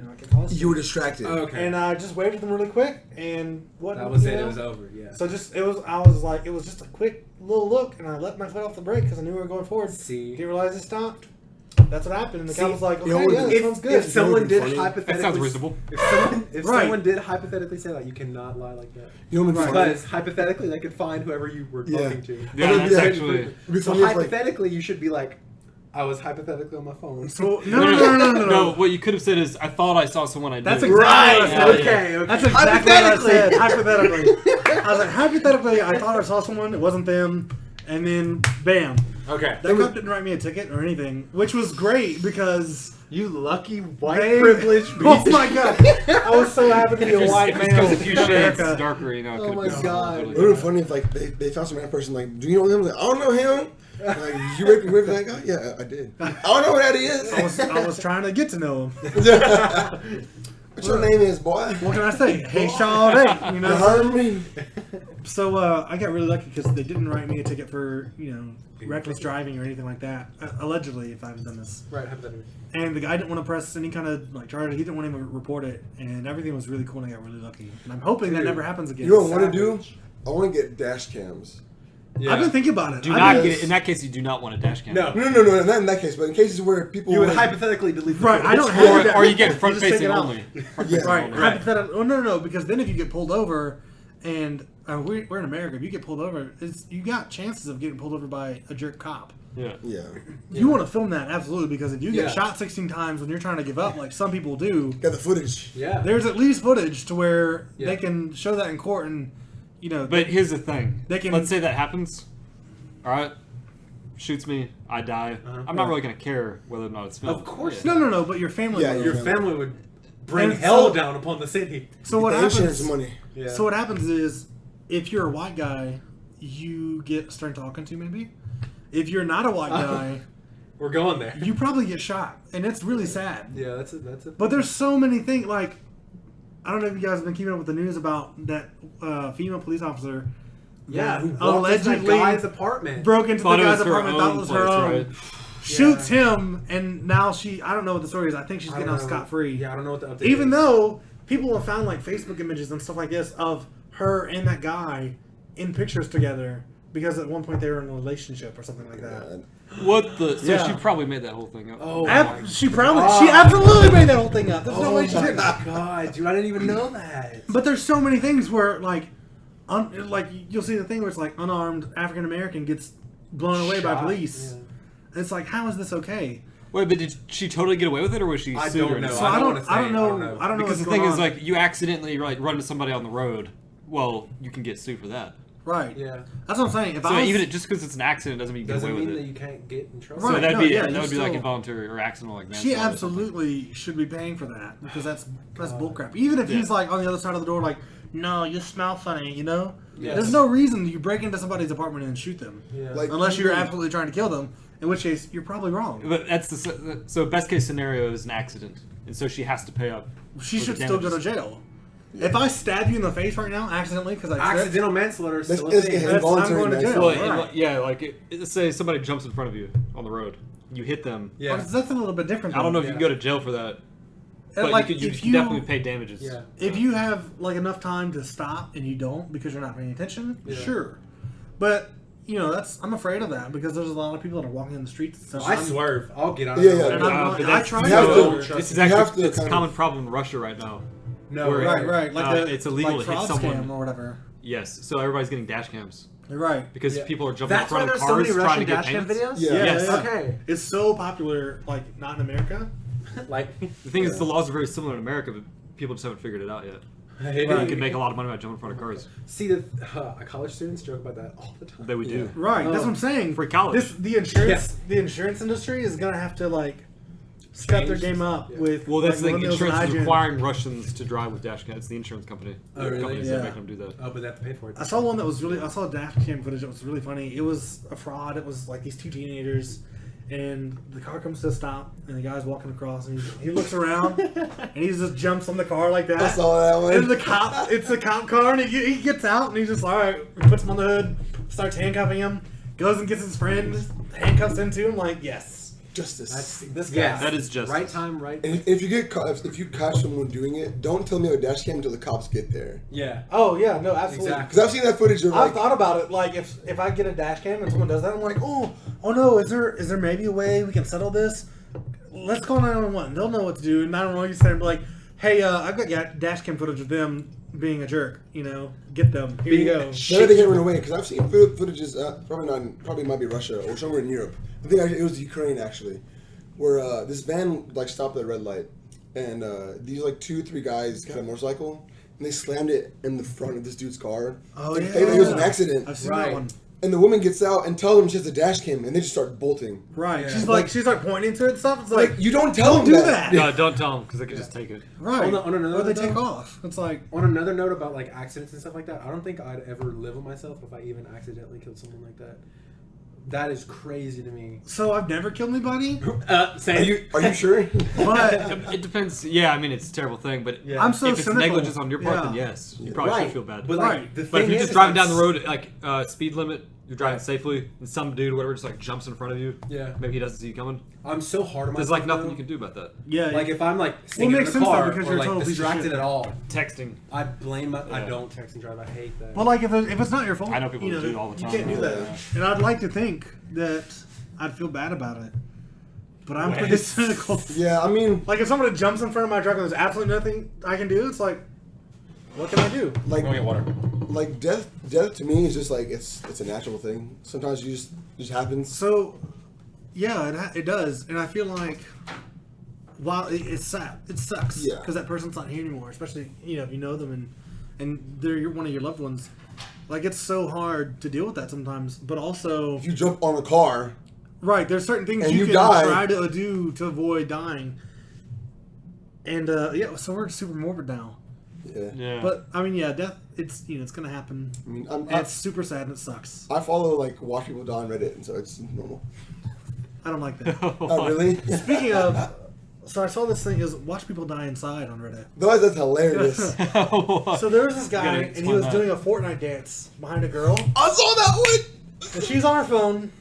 like across. you were distracted. okay. And I just waved at them really quick, and what? That was you it. know? It was over. Yeah. So I was like, it was just a quick little look, and I let my foot off the brake because I knew we were going forward. See. Didn't realize it stopped. That's what happened, and the See, cop was like, okay, you know, yeah, that sounds good. If someone did funny? hypothetically, That sounds reasonable. If Right. someone did hypothetically say that, you cannot lie like that. You know what would be funny? Because hypothetically, they could find whoever you were Yeah. talking to. Yeah, It'd that's be- actually. It'd be So funny if, like, hypothetically, you should be like, I was hypothetically on my phone. So no. What you could have said is, I thought I saw someone I did. That's exactly Right. what I said. Okay. Okay. That's exactly what I said. Hypothetically, I was like, hypothetically, I thought I saw someone. It wasn't them, and then bam, Okay. that cop didn't write me a ticket or anything, which was great because. You lucky white They- privileged Oh bitch. my god! I was so happy to be a white If man. it goes a few in shades America. darker, it Oh could've my been God. totally It would have been different. funny if like they found some random person like, do you know him? Like, I don't know him. Like you raped me, like, oh yeah, I did. I don't know who that is. I was trying to get to know him. What your name is, boy? What can I say? Hey, Sade, you You know. heard me? So I got really lucky because they didn't write me a ticket for reckless driving or anything like that. Allegedly, if I haven't done this. Right. Hypothetically. And the guy didn't want to press any kind of charge. He didn't want him to report it, and everything was really cool. And I got really lucky. And I'm hoping that Dude, never happens again. You know what I want to do? I want to get dash cams. Yeah. I've been thinking about it. Do I've not been- get in that case. You do not want a dash cam. No. No, not in that case, but in cases where people You would like, hypothetically delete. The Right, I don't footage. have that. Or you get You front just take facing it out. only. Yeah. Right, only. hypothetical. Oh no, because then if you get pulled over, and we're in America, if you get pulled over, you got chances of getting pulled over by a jerk cop. Yeah. yeah, You want to film that absolutely because if you get Yeah. shot 16 times when you're trying to give up, like some people do, got the footage. Yeah. there's at least footage to where Yeah. they can show that in court, and But here's the thing. They can- Let's say that happens. All right. Shoots me. I die. I'm not really gonna care whether or not it's filmed. Of course Yeah. no, but your family. Yeah, will. Your family would bring And hell so- down upon the city. So what the happens? insurance money. Yeah. So what happens is, if you're a white guy, you get stern talking to maybe. If you're not a white guy, We're going there. you probably get shot, and it's really sad. Yeah, that's it. That's it. But there's so many things. Like, I don't know if you guys have been keeping up with the news about that female police officer. yeah, who that walked into that allegedly guy's apartment. broke into Thought the it guy's was her apartment. Thought it own was her place, own. right? Shoots him, and now I don't know what the story is. I think she's I getting don't off know. scot free. Yeah, I don't know what the update Even is. though people have found like Facebook images and stuff like this of her and that guy in pictures together because at one point they were in a relationship or something like that. God. What the? So Yeah. she probably made that whole thing up. Oh, She absolutely made that whole thing up. There's no way she my didn't. God, dude, I didn't even know that. But there's so many things where like like you'll see the thing where it's like unarmed African American gets blown away by Shot, police. yeah. And it's like, how is this okay? Wait, but did she totally get away with it, or was she I sued? don't or know. anything? So I don't don't, wanna I don't say, know. I don't know Because the what's thing going is, on. like, you accidentally like run into somebody on the road. Well, you can get sued for that. right. Yeah. That's what I'm saying. If So I was, even just because it's an accident doesn't mean you get Doesn't away mean with that it. you can't get in trouble. So Right, that'd no, be yeah, that you would be like still- involuntary or accidental, like she manslaughter or something. absolutely should be paying for that because that's bullcrap. Even if he's like on the other side of the door, like, no, you smell funny, you know. Yes. There's no reason you break into somebody's apartment and shoot them, Yeah. Like, unless you're absolutely trying to kill them. In which case, you're probably wrong. But that's so best case scenario is an accident, and so she has to pay up. She for the should still go to damages. jail. If I stab you in the face right now accidentally because I tripped, Accidental manslaughter is still a It's- thing. it's- that's, I'm involuntary going to jail. manslaughter. Well, right. yeah, like let's say somebody jumps in front of you on the road, you hit them. Yeah. That's a little bit different. I don't know if Yeah. you can go to jail for that, but like, you if can definitely pay damages. Yeah. If you have like enough time to stop and you don't because you're not paying attention, Yeah. sure. But you know, I'm afraid of that because there's a lot of people that are walking in the streets. So I I'm- swerve. I'll get on. Yeah, it. yeah. And I'm but going, I that's- try you to have go. to- This is You have actually to it's a kind common of- problem in Russia right now. No, Where- Right, right. Like it's illegal like to hit fraud someone. scam or whatever. Yes, so everybody's getting dash cams You're right. because Yeah. people are jumping That's in why front of there's so cars many trying Russian to get dash cam payments. videos. Yeah. Yes. Okay. It's so popular, like not in America. Like, The thing is, the laws are very similar in America, but people just haven't figured it out yet. hey, You can make a lot of money by jumping in front of cars. See, college students joke about that all the time. That we do. Right. That's what I'm saying. For college. the insurance industry is gonna have to like step their Change. game up Yeah. with. Well, that's like, the millennials insurance and is hygiene. requiring Russians to drive with dash cams. It's the insurance company. Oh, really? Companies Yeah. that make them do that. Oh, but they have to pay for it. I saw one that was really. I saw dash cam footage that was really funny. It was a fraud. It was like these two teenagers, and the car comes to a stop, and the guy's walking across, and he looks around, and he just jumps on the car like that. I saw that one. And it's a cop car, and he gets out, and he's just all right. Puts him on the hood, starts handcuffing him, goes and gets his friend, handcuffs him too. I'm like, yes, Justice. That's this guy. yes. That is justice. Right time, right. And if you get caught, if you catch someone doing it, don't tell me a dash cam until the cops get there. Yeah. Oh yeah, no, absolutely. Exactly. Because I've seen that footage of I've like, thought about it. Like if I get a dash cam and someone does that, I'm like, oh no, is there maybe a way we can settle this? Let's call 911. They'll know what to do. And 911, you say, like, hey, I've got dash cam footage of them being a jerk. You know, get them. Here you go. better they get run away. Because I've seen footages, probably might be Russia or somewhere in Europe. I think it was Ukraine actually, where this van like stopped at a red light, and these like 2-3 guys got a motorcycle, and they slammed it in the front of this dude's car. Oh, like, yeah. they thought it was an accident. I've seen Right. that one. And the woman gets out and tells them she has a dash cam, and they just start bolting. Right. Yeah. She's like pointing to it and stuff. It's like, Like you don't tell them do that. No, don't tell them because they can just take it. right. On another or they note, take though- off. It's like, On another note about like accidents and stuff like that, I don't think I'd ever live with myself if I even accidentally killed someone like that. That is crazy to me. so I've never killed anybody, Same. Are you sure? but It depends. Yeah, I mean it's a terrible thing, but Yeah. I'm so if it's cynical. negligence on your part, Yeah. then yes, you probably Right. should feel bad. But like, Right. the But thing if you're is, just driving like, down the road, like speed limit, you're driving safely, and some dude, whatever, just like jumps in front of you. Yeah. Maybe he doesn't see you coming. I'm so hard on myself. There's like nothing though. you can do about that. yeah, Like if I'm like singing it in makes the sense, though, car because or you're a like total piece of distracted shit. at all, Texting. I blame. I Yeah. don't text and drive. I hate that. Well, like if it's not your fault, I know people you do it all the You time. can't do that, Yeah. and I'd like to think that I'd feel bad about it, but I'm pretty Wes. cynical. Yeah, I mean, Like if somebody jumps in front of my truck and there's absolutely nothing I can do, it's like, what can I do? like Go get water. like death to me is just like it's a natural thing. Sometimes you just happens. So, yeah, it does, and I feel like while it's sad, it sucks Yeah. because that person's not here anymore. Especially if you know them and they're one of your loved ones. Like it's so hard to deal with that sometimes, but also If you jump on a car, right, there's certain things And you you can die. try to do to avoid dying. And yeah, so we're super morbid now. yeah. Yeah. But I mean, yeah, death. It's it's gonna happen. I mean, And it's super sad and it sucks. I follow like watch people die on Reddit, and so it's normal. I don't like that. Oh, really? Speaking of, so I saw this thing is watch people die inside on Reddit. That's hilarious. So there was this guy gotta and he explain was that. doing a Fortnite dance behind a girl, I saw that one. and she's on her phone,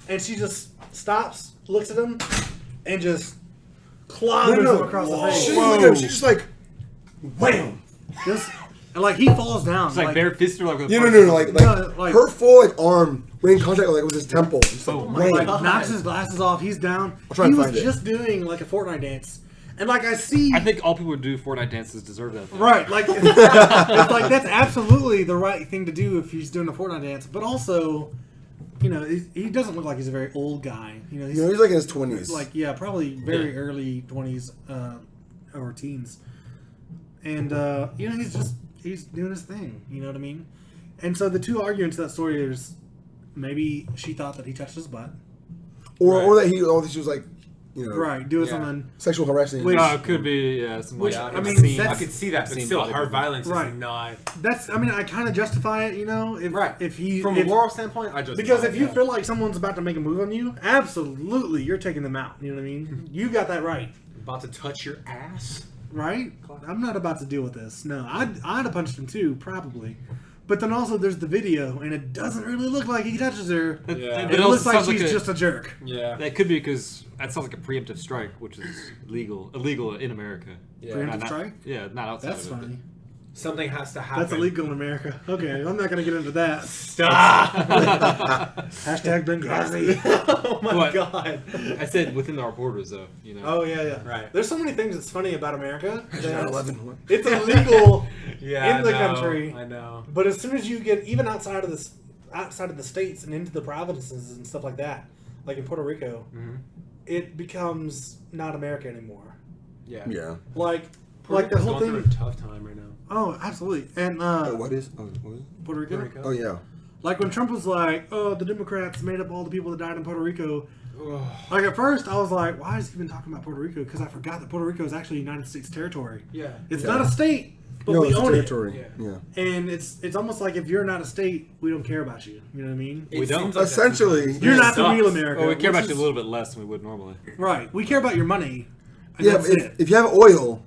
and she just stops, looks at him, and just clobbers him across the She face. didn't look at him. She just like, wham. Just, and like he falls down. It's like bare fisted or like with a Yeah, punch? no, like No, like- her full like arm went in contact like with his temple. Just like, Oh my wham. like knocks his glasses off. He's down. I'll try He and was find it. just doing like a Fortnite dance, And like I see, I think all people who do Fortnite dances deserve that. right, like it's like that's absolutely the right thing to do if he's doing a Fortnite dance. But also, you know, he doesn't look like he's a very old guy. You know, he's like in his 20s. like probably very early 20s or teens. And you know, he's doing his thing. You know what I mean? And so the two arguments to that story is maybe she thought that he touched his butt, or that she was like, you know, right, doing something. sexual harassing. Which- it could be some Which, like I mean, I could see that, but seen still, body hard movement. violence Right. is not That's, I mean, I kind of justify it, you know, if he from if, a moral standpoint. I just because if you feel like someone's about to make a move on you, absolutely, you're taking them out. You know what I mean? You got that right, about to touch your ass, right? I'm not about to deal with this. No, I'd have punched him too, probably. But then also there's the video, and it doesn't really look like he touches her. Yeah. It also looks like sounds she's like just a jerk. yeah, That could be because that sounds like a preemptive strike, which is illegal in America. yeah. Preemptive Not- strike? Yeah, not outside That's of it. funny. Something has to happen. That's illegal in America. Okay, I'm not gonna get into that. Stop. Hashtag Benghazi. Oh my What? god. I said within our borders, though. You know. Oh yeah. Right. There's so many things that's funny about America. that 9/11. It's illegal Yeah, in the I know, country. I know. But as soon as you get even outside of the states and into the provinces and stuff like that, like in Puerto Rico, Mhm. it becomes not America anymore. Yeah. Yeah. Like Puerto the Rico's whole going through thing. a tough time right now. Oh, absolutely. And What is? Oh, what is it? Puerto Rico. Puerto Rico. Oh yeah. Like when Trump was like, "Oh, the Democrats made up all the people that died in Puerto Rico." Like at first, I was like, "Why is he even talking about Puerto Rico?" Because I forgot that Puerto Rico is actually United States territory. Yeah. It's Yeah. not a state, but No, we it's a own territory. it. Yeah. And it's almost like if you're not a state, we don't care about you. You know what I mean? It We don't. seems like that Essentially, sometimes. You're It not the sucks. real America. Well, we care which about you is- a little bit less than we would normally. Right. We care about your money. And Yeah, that's but it. if you have oil,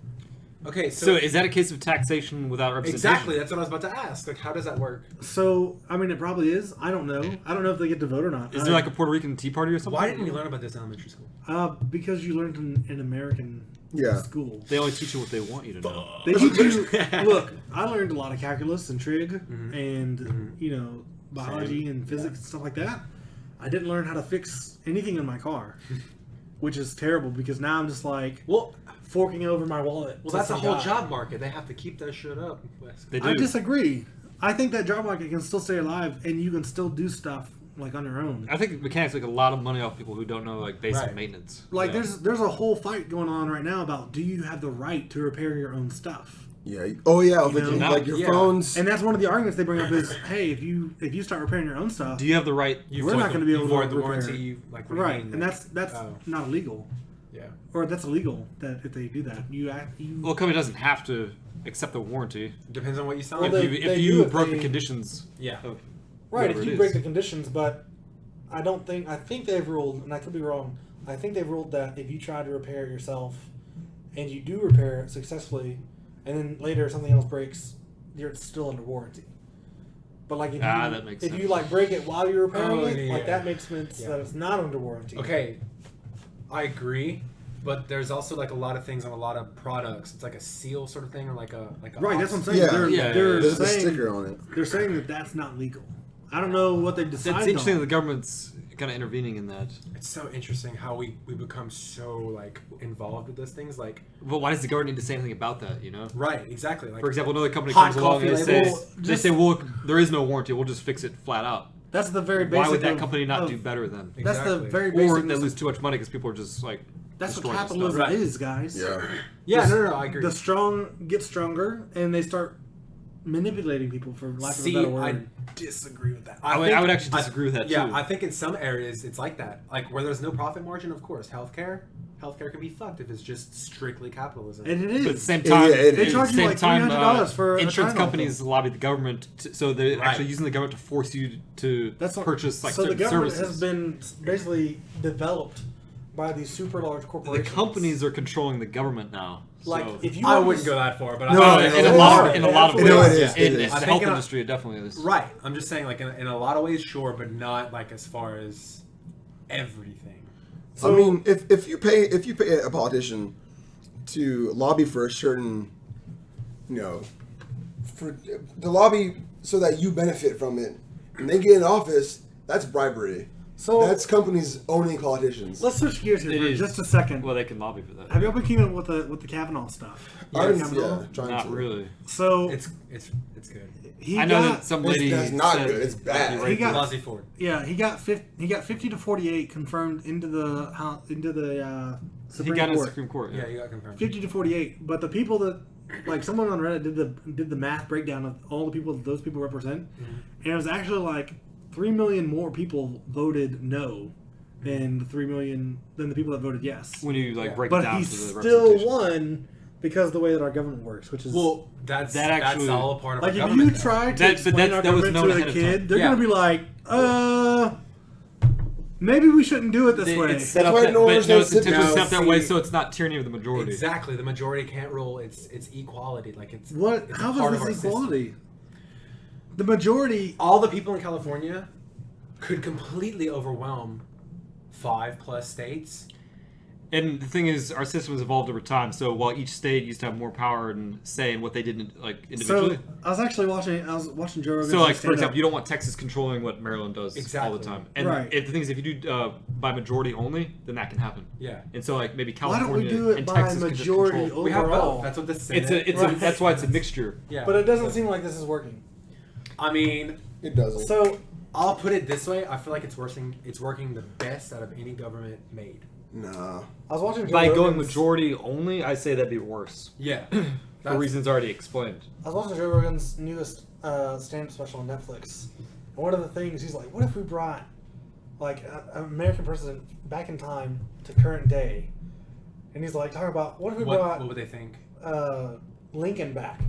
Okay, So so, is that a case of taxation without representation? exactly that's what I was about to ask. Like, how does that work? So, I mean, it probably is. I don't know. I don't know if they get to vote or not. Is there like a Puerto Rican Tea Party or something? Why didn't we learn about this in elementary school? because you learned in American Yeah. school. They only teach you what they want you to know. They teach you. Look, I learned a lot of calculus and trig and you know biology and physics and stuff like that. I didn't learn how to fix anything in my car, which is terrible because now I'm just like Well, forking over my wallet. well, to that's a some whole guy. job market. They have to keep that shit up. They do. I disagree. I think that job market can still stay alive and you can still do stuff like on your own. I think mechanics make a lot of money off people who don't know like basic Right. maintenance. Like Yeah. there's a whole fight going on right now about do you have the right to repair your own stuff? yeah. Oh yeah, You know? like your Yeah. phones. And that's one of the arguments they bring up is, hey, if you start repairing your own stuff, Do you have the right? we're not going to be able to avoid the repair it. warranty. Like, what do you Right, mean? and that's Oh. not illegal, yeah. or that's illegal that if they do that, you Well, a company doesn't have to accept the warranty Depends on what you sell. Well, if they- you, they if do you if broke they- the conditions. yeah. Of right whatever if it you is. break the conditions, but I think they've ruled, and I could be wrong. I think they've ruled that if you try to repair it yourself, and you do repair it successfully, and then later something else breaks, you're still under warranty. But like if That makes if sense. you like break it while you're repairing Oh, it, yeah, like yeah. that makes sense Yeah. that it's not under warranty. Okay, I agree, but there's also like a lot of things on a lot of products. It's like a seal sort of thing, or like a Right, that's what I'm saying. Yeah. They're, Yeah, they're There's a saying sticker on it. they're saying that that's not legal. I don't know what they decided. It's interesting that on. the government's kind of intervening in that. It's so interesting how we become so like involved with those things. Like, But why does the government need to say anything about that? You know. right, exactly. Like, For example, another company hot comes along and coffee they say, labels, well, there is no warranty. We'll just fix it flat out. That's the very basic. Why would that of- company not of- do better then? That's the Exactly. very basic. Or they lose too much money because people are just like. That's what destroying the capitalism stuff. Right. is, guys. Yeah. yeah, The- no, I agree. The strong get stronger, and they start manipulating people, for lack of See, a better I word. disagree with that. I would actually disagree with that, Yeah, too. I think in some areas it's like that. Like where there's no profit margin, of course, healthcare can be fucked if it's just strictly capitalism. And it But at the is. same Yeah, time, yeah, it They is. charge you same like time, $300 for a insurance Tylenol companies lobby the government, so they're Right. actually using the government to force you to That's what, purchase like so the certain government services. has been basically developed by these super large The corporations. companies are controlling the government now. like so. if you I want wouldn't to- go that far, but No, I in, think a it's lot, a in a lot of ways, No, it is, in it the is. I health think in a- industry, it definitely is. Right. I'm just saying, like in a lot of ways, sure, but not like as far as everything. I mean, if you pay a politician to lobby for a certain, for the lobby so that you benefit from it, and they get in office, that's bribery. So That's companies owning politicians. let's switch gears here It for is. just a second. Well, they can lobby for that. Have y'all been keeping up with the Kavanaugh stuff? I'm Kavanaugh? trying Not to. really. So It's good. he I know got, that some It's- lady. that's not said- good. It's bad. He got- Blasey Ford. Yeah, he got 50 to 48 confirmed into the He Supreme got in the Court. Supreme Court. Yeah, you got confirmed. 50 to 48. But the people that, like, someone on Reddit did the math breakdown of all the people that those people represent, and it was actually like 3 million more people voted no than the people that voted yes. When you like Yeah. break it But down he to the still representation. won because of the way that our government works, which is Well, that's actually- all a part of like our if government. you try to That- but explain that- our that was government known to a ahead of kid, time. they're Yeah. gonna be like, maybe we shouldn't do it this way. It's set up That's why that, no but one's no, no it's intentionally citizens. set up that way See- so it's not tyranny of the majority. Exactly, the majority can't rule. It's equality. Like it's What? It's a How part is of our this system. equality? The majority. All the people in California could completely overwhelm 5+ states. And the thing is, our system has evolved over time. So while each state used to have more power and say in what they did like individually, So I was actually watching Joe Rogan. so like for stand-up. example, you don't want Texas controlling what Maryland does all Exactly. the time. And Right. if the thing is, if you do by majority only, then that can happen. Yeah, And so like maybe Why California don't we do it and by Texas can just majority control. we have overall? both. That's what the Senate. It's Right. that's why it's a mixture. Yeah, But it doesn't seem like this is working. I mean, It doesn't. So I'll put it this way: I feel like it's working. It's working the best out of any government made. Nah. I was watching Joe By going Rogan's- majority only, I say that'd be worse. Yeah, For reasons already explained. I was watching Joe Rogan's newest stand-up special on Netflix, and one of the things he's like, "What if we brought like an American president back in time to current day?" And he's like, talking about what if we What brought would they think? Lincoln back?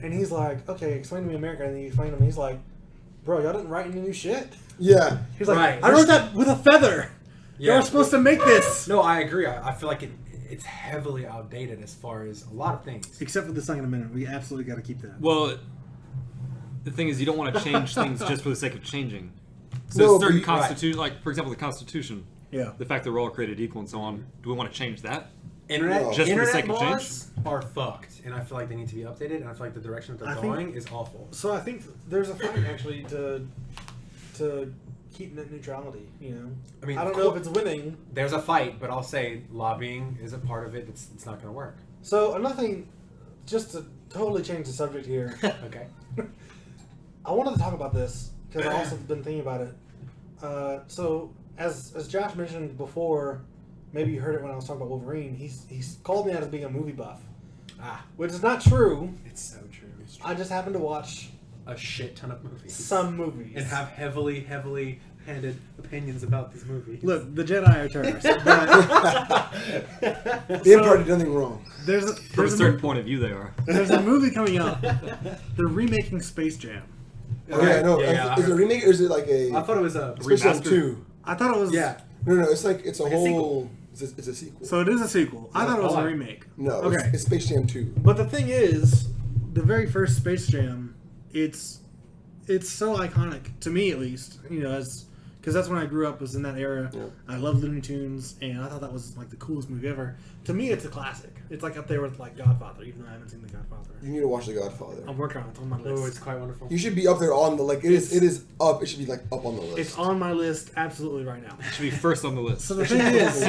And he's like, "Okay, explain to me America." And then he explained to him. He's like, "Bro, y'all didn't write any new shit." Yeah. He's like, Right. "I wrote that with a feather. Yeah. Y'all were supposed to make this." No, I agree. I feel like it's heavily outdated as far as a lot of things. Except for the second amendment, we absolutely got to keep that. Well, the thing is, you don't want to change things just for the sake of changing. So No, certain but constitution, like for example, the Constitution, Yeah. the fact that we're all created equal and so on. Do we want to change that? Internet, No. Just for the internet sake of change? laws are fucked, and I feel like they need to be updated. And I feel like the direction that I they're think- going is awful. So I think there's a fight actually to keep net neutrality. You know, I mean, I don't know if it's winning. There's a fight, but I'll say lobbying is a part of it. It's not going to work. So another thing, just to totally change the subject here, Okay. I wanted to talk about this because I also been thinking about it. So as Josh mentioned before, maybe you heard it when I was talking about Wolverine. He's called me out as being a movie buff, which is not true. It's so true. I just happen to watch A shit ton of movies. some movies. And have heavily handed opinions about these movies. Look, the Jedi are terrorists. But The Empire did nothing wrong. there's From a certain point of view, they are. there's a movie coming out. They're remaking Space Jam. Okay, no. Yeah, Is it a remake or is it like a I thought it was a Space Jam remaster? 2? I thought it was. yeah. No, it's like it's a Like a whole. It's a sequel. So it is a sequel. I thought it was a Why? remake. No, Okay. it's Space Jam 2. But the thing is, the very first Space Jam, it's so iconic to me, at least. You know, because that's when I grew up. Was in that era. Yeah. I loved Looney Tunes, and I thought that was like the coolest movie ever. To me, it's a classic. It's like up there with like Godfather, even though I haven't seen The Godfather. You need to watch The Godfather. I'm working on it. It's on my list. Oh, it's quite wonderful. You should be up there on the like. It is up. It should be like up on the list. It's on my list absolutely right now. Should be first on the list. So the thing is,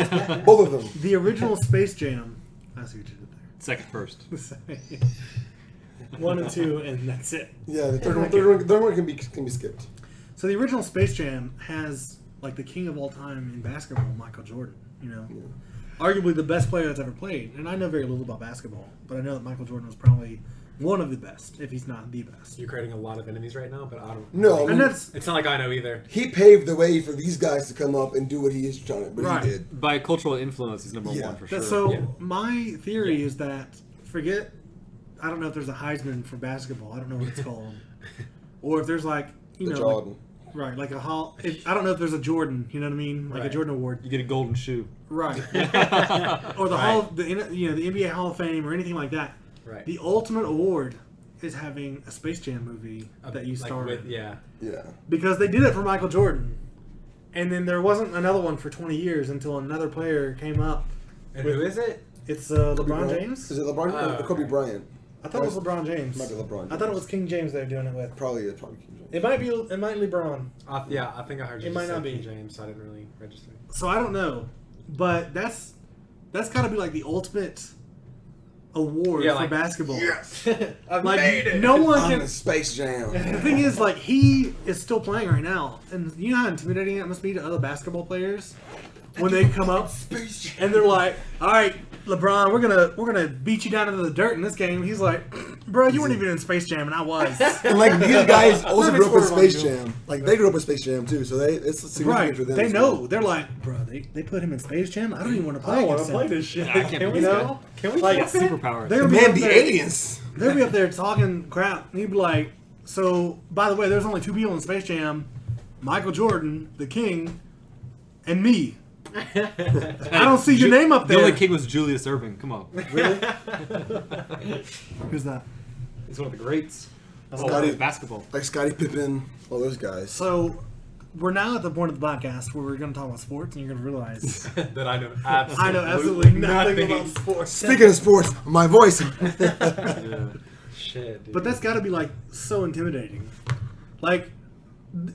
Both of them. the original Space Jam. I see what you did Second first. there. 1 and 2, and that's it. Yeah, the third one can be skipped. So the original Space Jam has like the king of all time in basketball, Michael Jordan. You know, arguably the best player that's ever played. And I know very little about basketball, but I know that Michael Jordan was probably one of the best, if he's not the best. You're creating a lot of enemies right now, but I don't. No, I And mean, that's It's not like I know either. he paved the way for these guys to come up and do what he is trying to. But Right. he did. By cultural influence, he's number Yeah. one for sure. so. Yeah. My theory is that forget. I don't know if there's a Heisman for basketball. I don't know what it's called, or if there's like you The know, like, Jordan. right, like a hall. I don't know if there's a Jordan. You know what I mean? Like a Right. Jordan Award. You get a golden shoe. Right. Or the Hall, the the NBA Hall of Fame or anything like that. Right. The ultimate award is having a Space Jam movie that you Like starred. with, yeah. Yeah. Because they did it for Michael Jordan, and then there wasn't another one for 20 years until another player came up. And who is it? It's Kobe LeBron Bryant. James. Is it LeBron or Oh, Kobe okay. Bryant? I thought it was LeBron James. Might be LeBron I thought it James. was King James they were doing it with. Probably King James. It might be LeBron. Yeah, I think I heard you It just might say not King be. James, so I didn't really register. So I don't know, but that's got to be like the ultimate award Yeah, for like, basketball. I've Like no one I'm can. in Space Jam. The thing is, like, he is still playing right now, and you know how intimidating that must be to other basketball players when they come up Space Jam. and they're like, "All right, LeBron, we're gonna beat you down into the dirt in this game." He's like, "Bro, you weren't even in Space Jam, and I was." And like these guys also Let me grew up with score on Space you. Jam. Like they grew up with Space Jam too, so it's significant Right? for them. They as know. well. They're like, "Bro, they put him in Space Jam. I don't even want to I play don't want against to play him." this shit. I can't Can believe we You that. know? Can we Like, flip it? Superpowers. They're The gonna be man up be there- aliens. They'll be up there talking crap, and he'd be like, "So, by the way, there's only 2 people in Space Jam: Michael Jordan, the King, and me. I don't see your name up The there." only king was Julius Erving. Come on. Really? Who's that? He's one of the greats. of all Scotty- basketball. Like Scottie Pippen, all those guys. So, we're now at the point of the podcast where we're going to talk about sports, and you're going to realize That I know absolutely, I know absolutely nothing about sports. Speaking of sports, my voice. Yeah. Shit, dude. But that's got to be like so intimidating. Like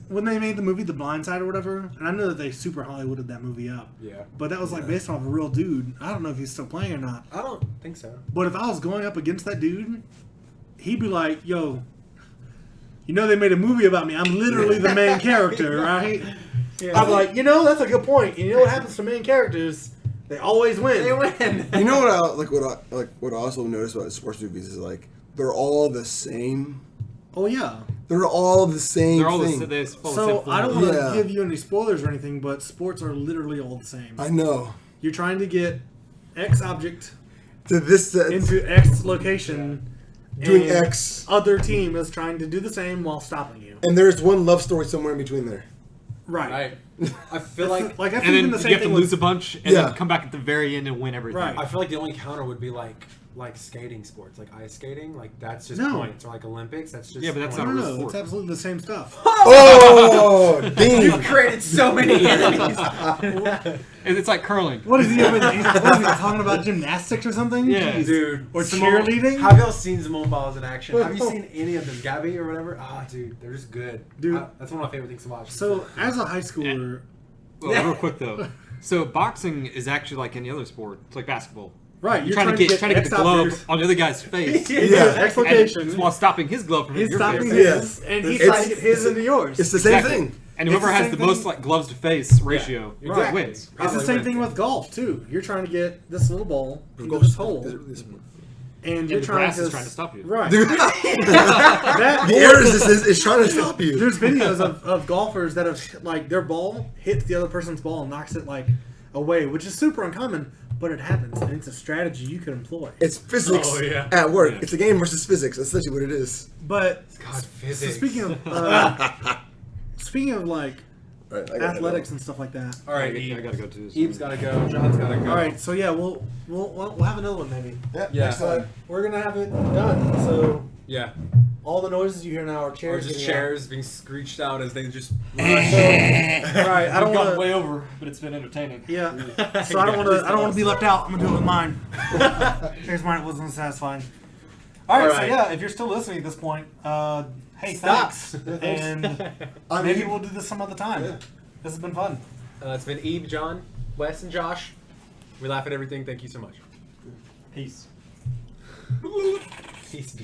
when they made the movie The Blind Side or whatever, and I know that they super Hollywooded that movie up. Yeah. But that was like based off a real dude. I don't know if he's still playing or not. I don't think so. But if I was going up against that dude, he'd be like, "Yo, you know they made a movie about me. I'm literally the main character, right?" I'm like, that's a good point. And you know what happens to main characters? They always win. They win. You know what I also noticed about sports movies is like they're all the same. Oh yeah. They're all the same They're all thing. they follow the So same I don't formula. want to Yeah. give you any spoilers or anything, but sports are literally all the same. I know. You're trying to get X object To this into X location. doing and X, Other team is trying to do the same while stopping you. and there's one love story somewhere in between there. Right. Right. I feel like Like that's And even then the you same have to thing lose a with, bunch and Yeah. then come back at the very end and win everything. Right. I feel like the only counter would be like skating sports, like ice skating. Like that's just No. points, or like Olympics. That's just Yeah, but that's I not points. don't know. sport. It's absolutely the same stuff. Oh, damn! You've created so many enemies. It's like curling. What is he? What is he talking about? Gymnastics or something? Yeah. Jeez. Dude, Or Simone- cheerleading? Have y'all seen Simone Biles in action? Have you seen any of them, Gabby or whatever? Ah, dude, they're just good. Dude. That's one of my favorite things to watch. So as a high schooler, Well, real quick though. So boxing is actually like any other sport. It's like basketball. right? You're trying to get the X glove objects on the other guy's face. Yeah. X and location. while stopping his glove from He's your stopping face. his, and he's It's- trying to get his into yours. It's the same Exactly. thing. And It's whoever the has same the most thing. like gloves to face ratio exactly. wins. It's the same Probably thing wins. with golf too. You're trying to get this little ball into Golf this is hole, really a sport. and And you're the trying grass to is trying to stop you. Right. Dude, That the air resistance is trying to stop you. There's videos of golfers that have like their ball hits the other person's ball and knocks it like away, which is super uncommon, but it happens, and it's a strategy you can employ. It's physics Oh, yeah. at work. Yeah. It's a game versus physics. That's essentially what it is. But God, so physics. speaking of like Right, I gotta athletics and stuff like that. All right, I gotta go too. so- Eve's gotta go. John's gotta go. All right, so yeah, we'll have another one maybe. go. Yeah. Next time. We're gonna have it done. So Yeah. all the noises you hear now are Or chairs. just getting out. chairs being screeched out as they just. All right, I don't We've gone want to. way over, but it's been entertaining. Yeah. So I don't want to. I don't want to be left out. I'm gonna do it with mine. Here's mine. It wasn't satisfying. All right. So Alright. yeah, if you're still listening at this point, hey, Stop. thanks, and I maybe mean, we'll do this some other time. Yeah. This has been fun. It's been Eve, John, Wes, and Josh. We laugh at everything. Thank you so much. Peace. Peace.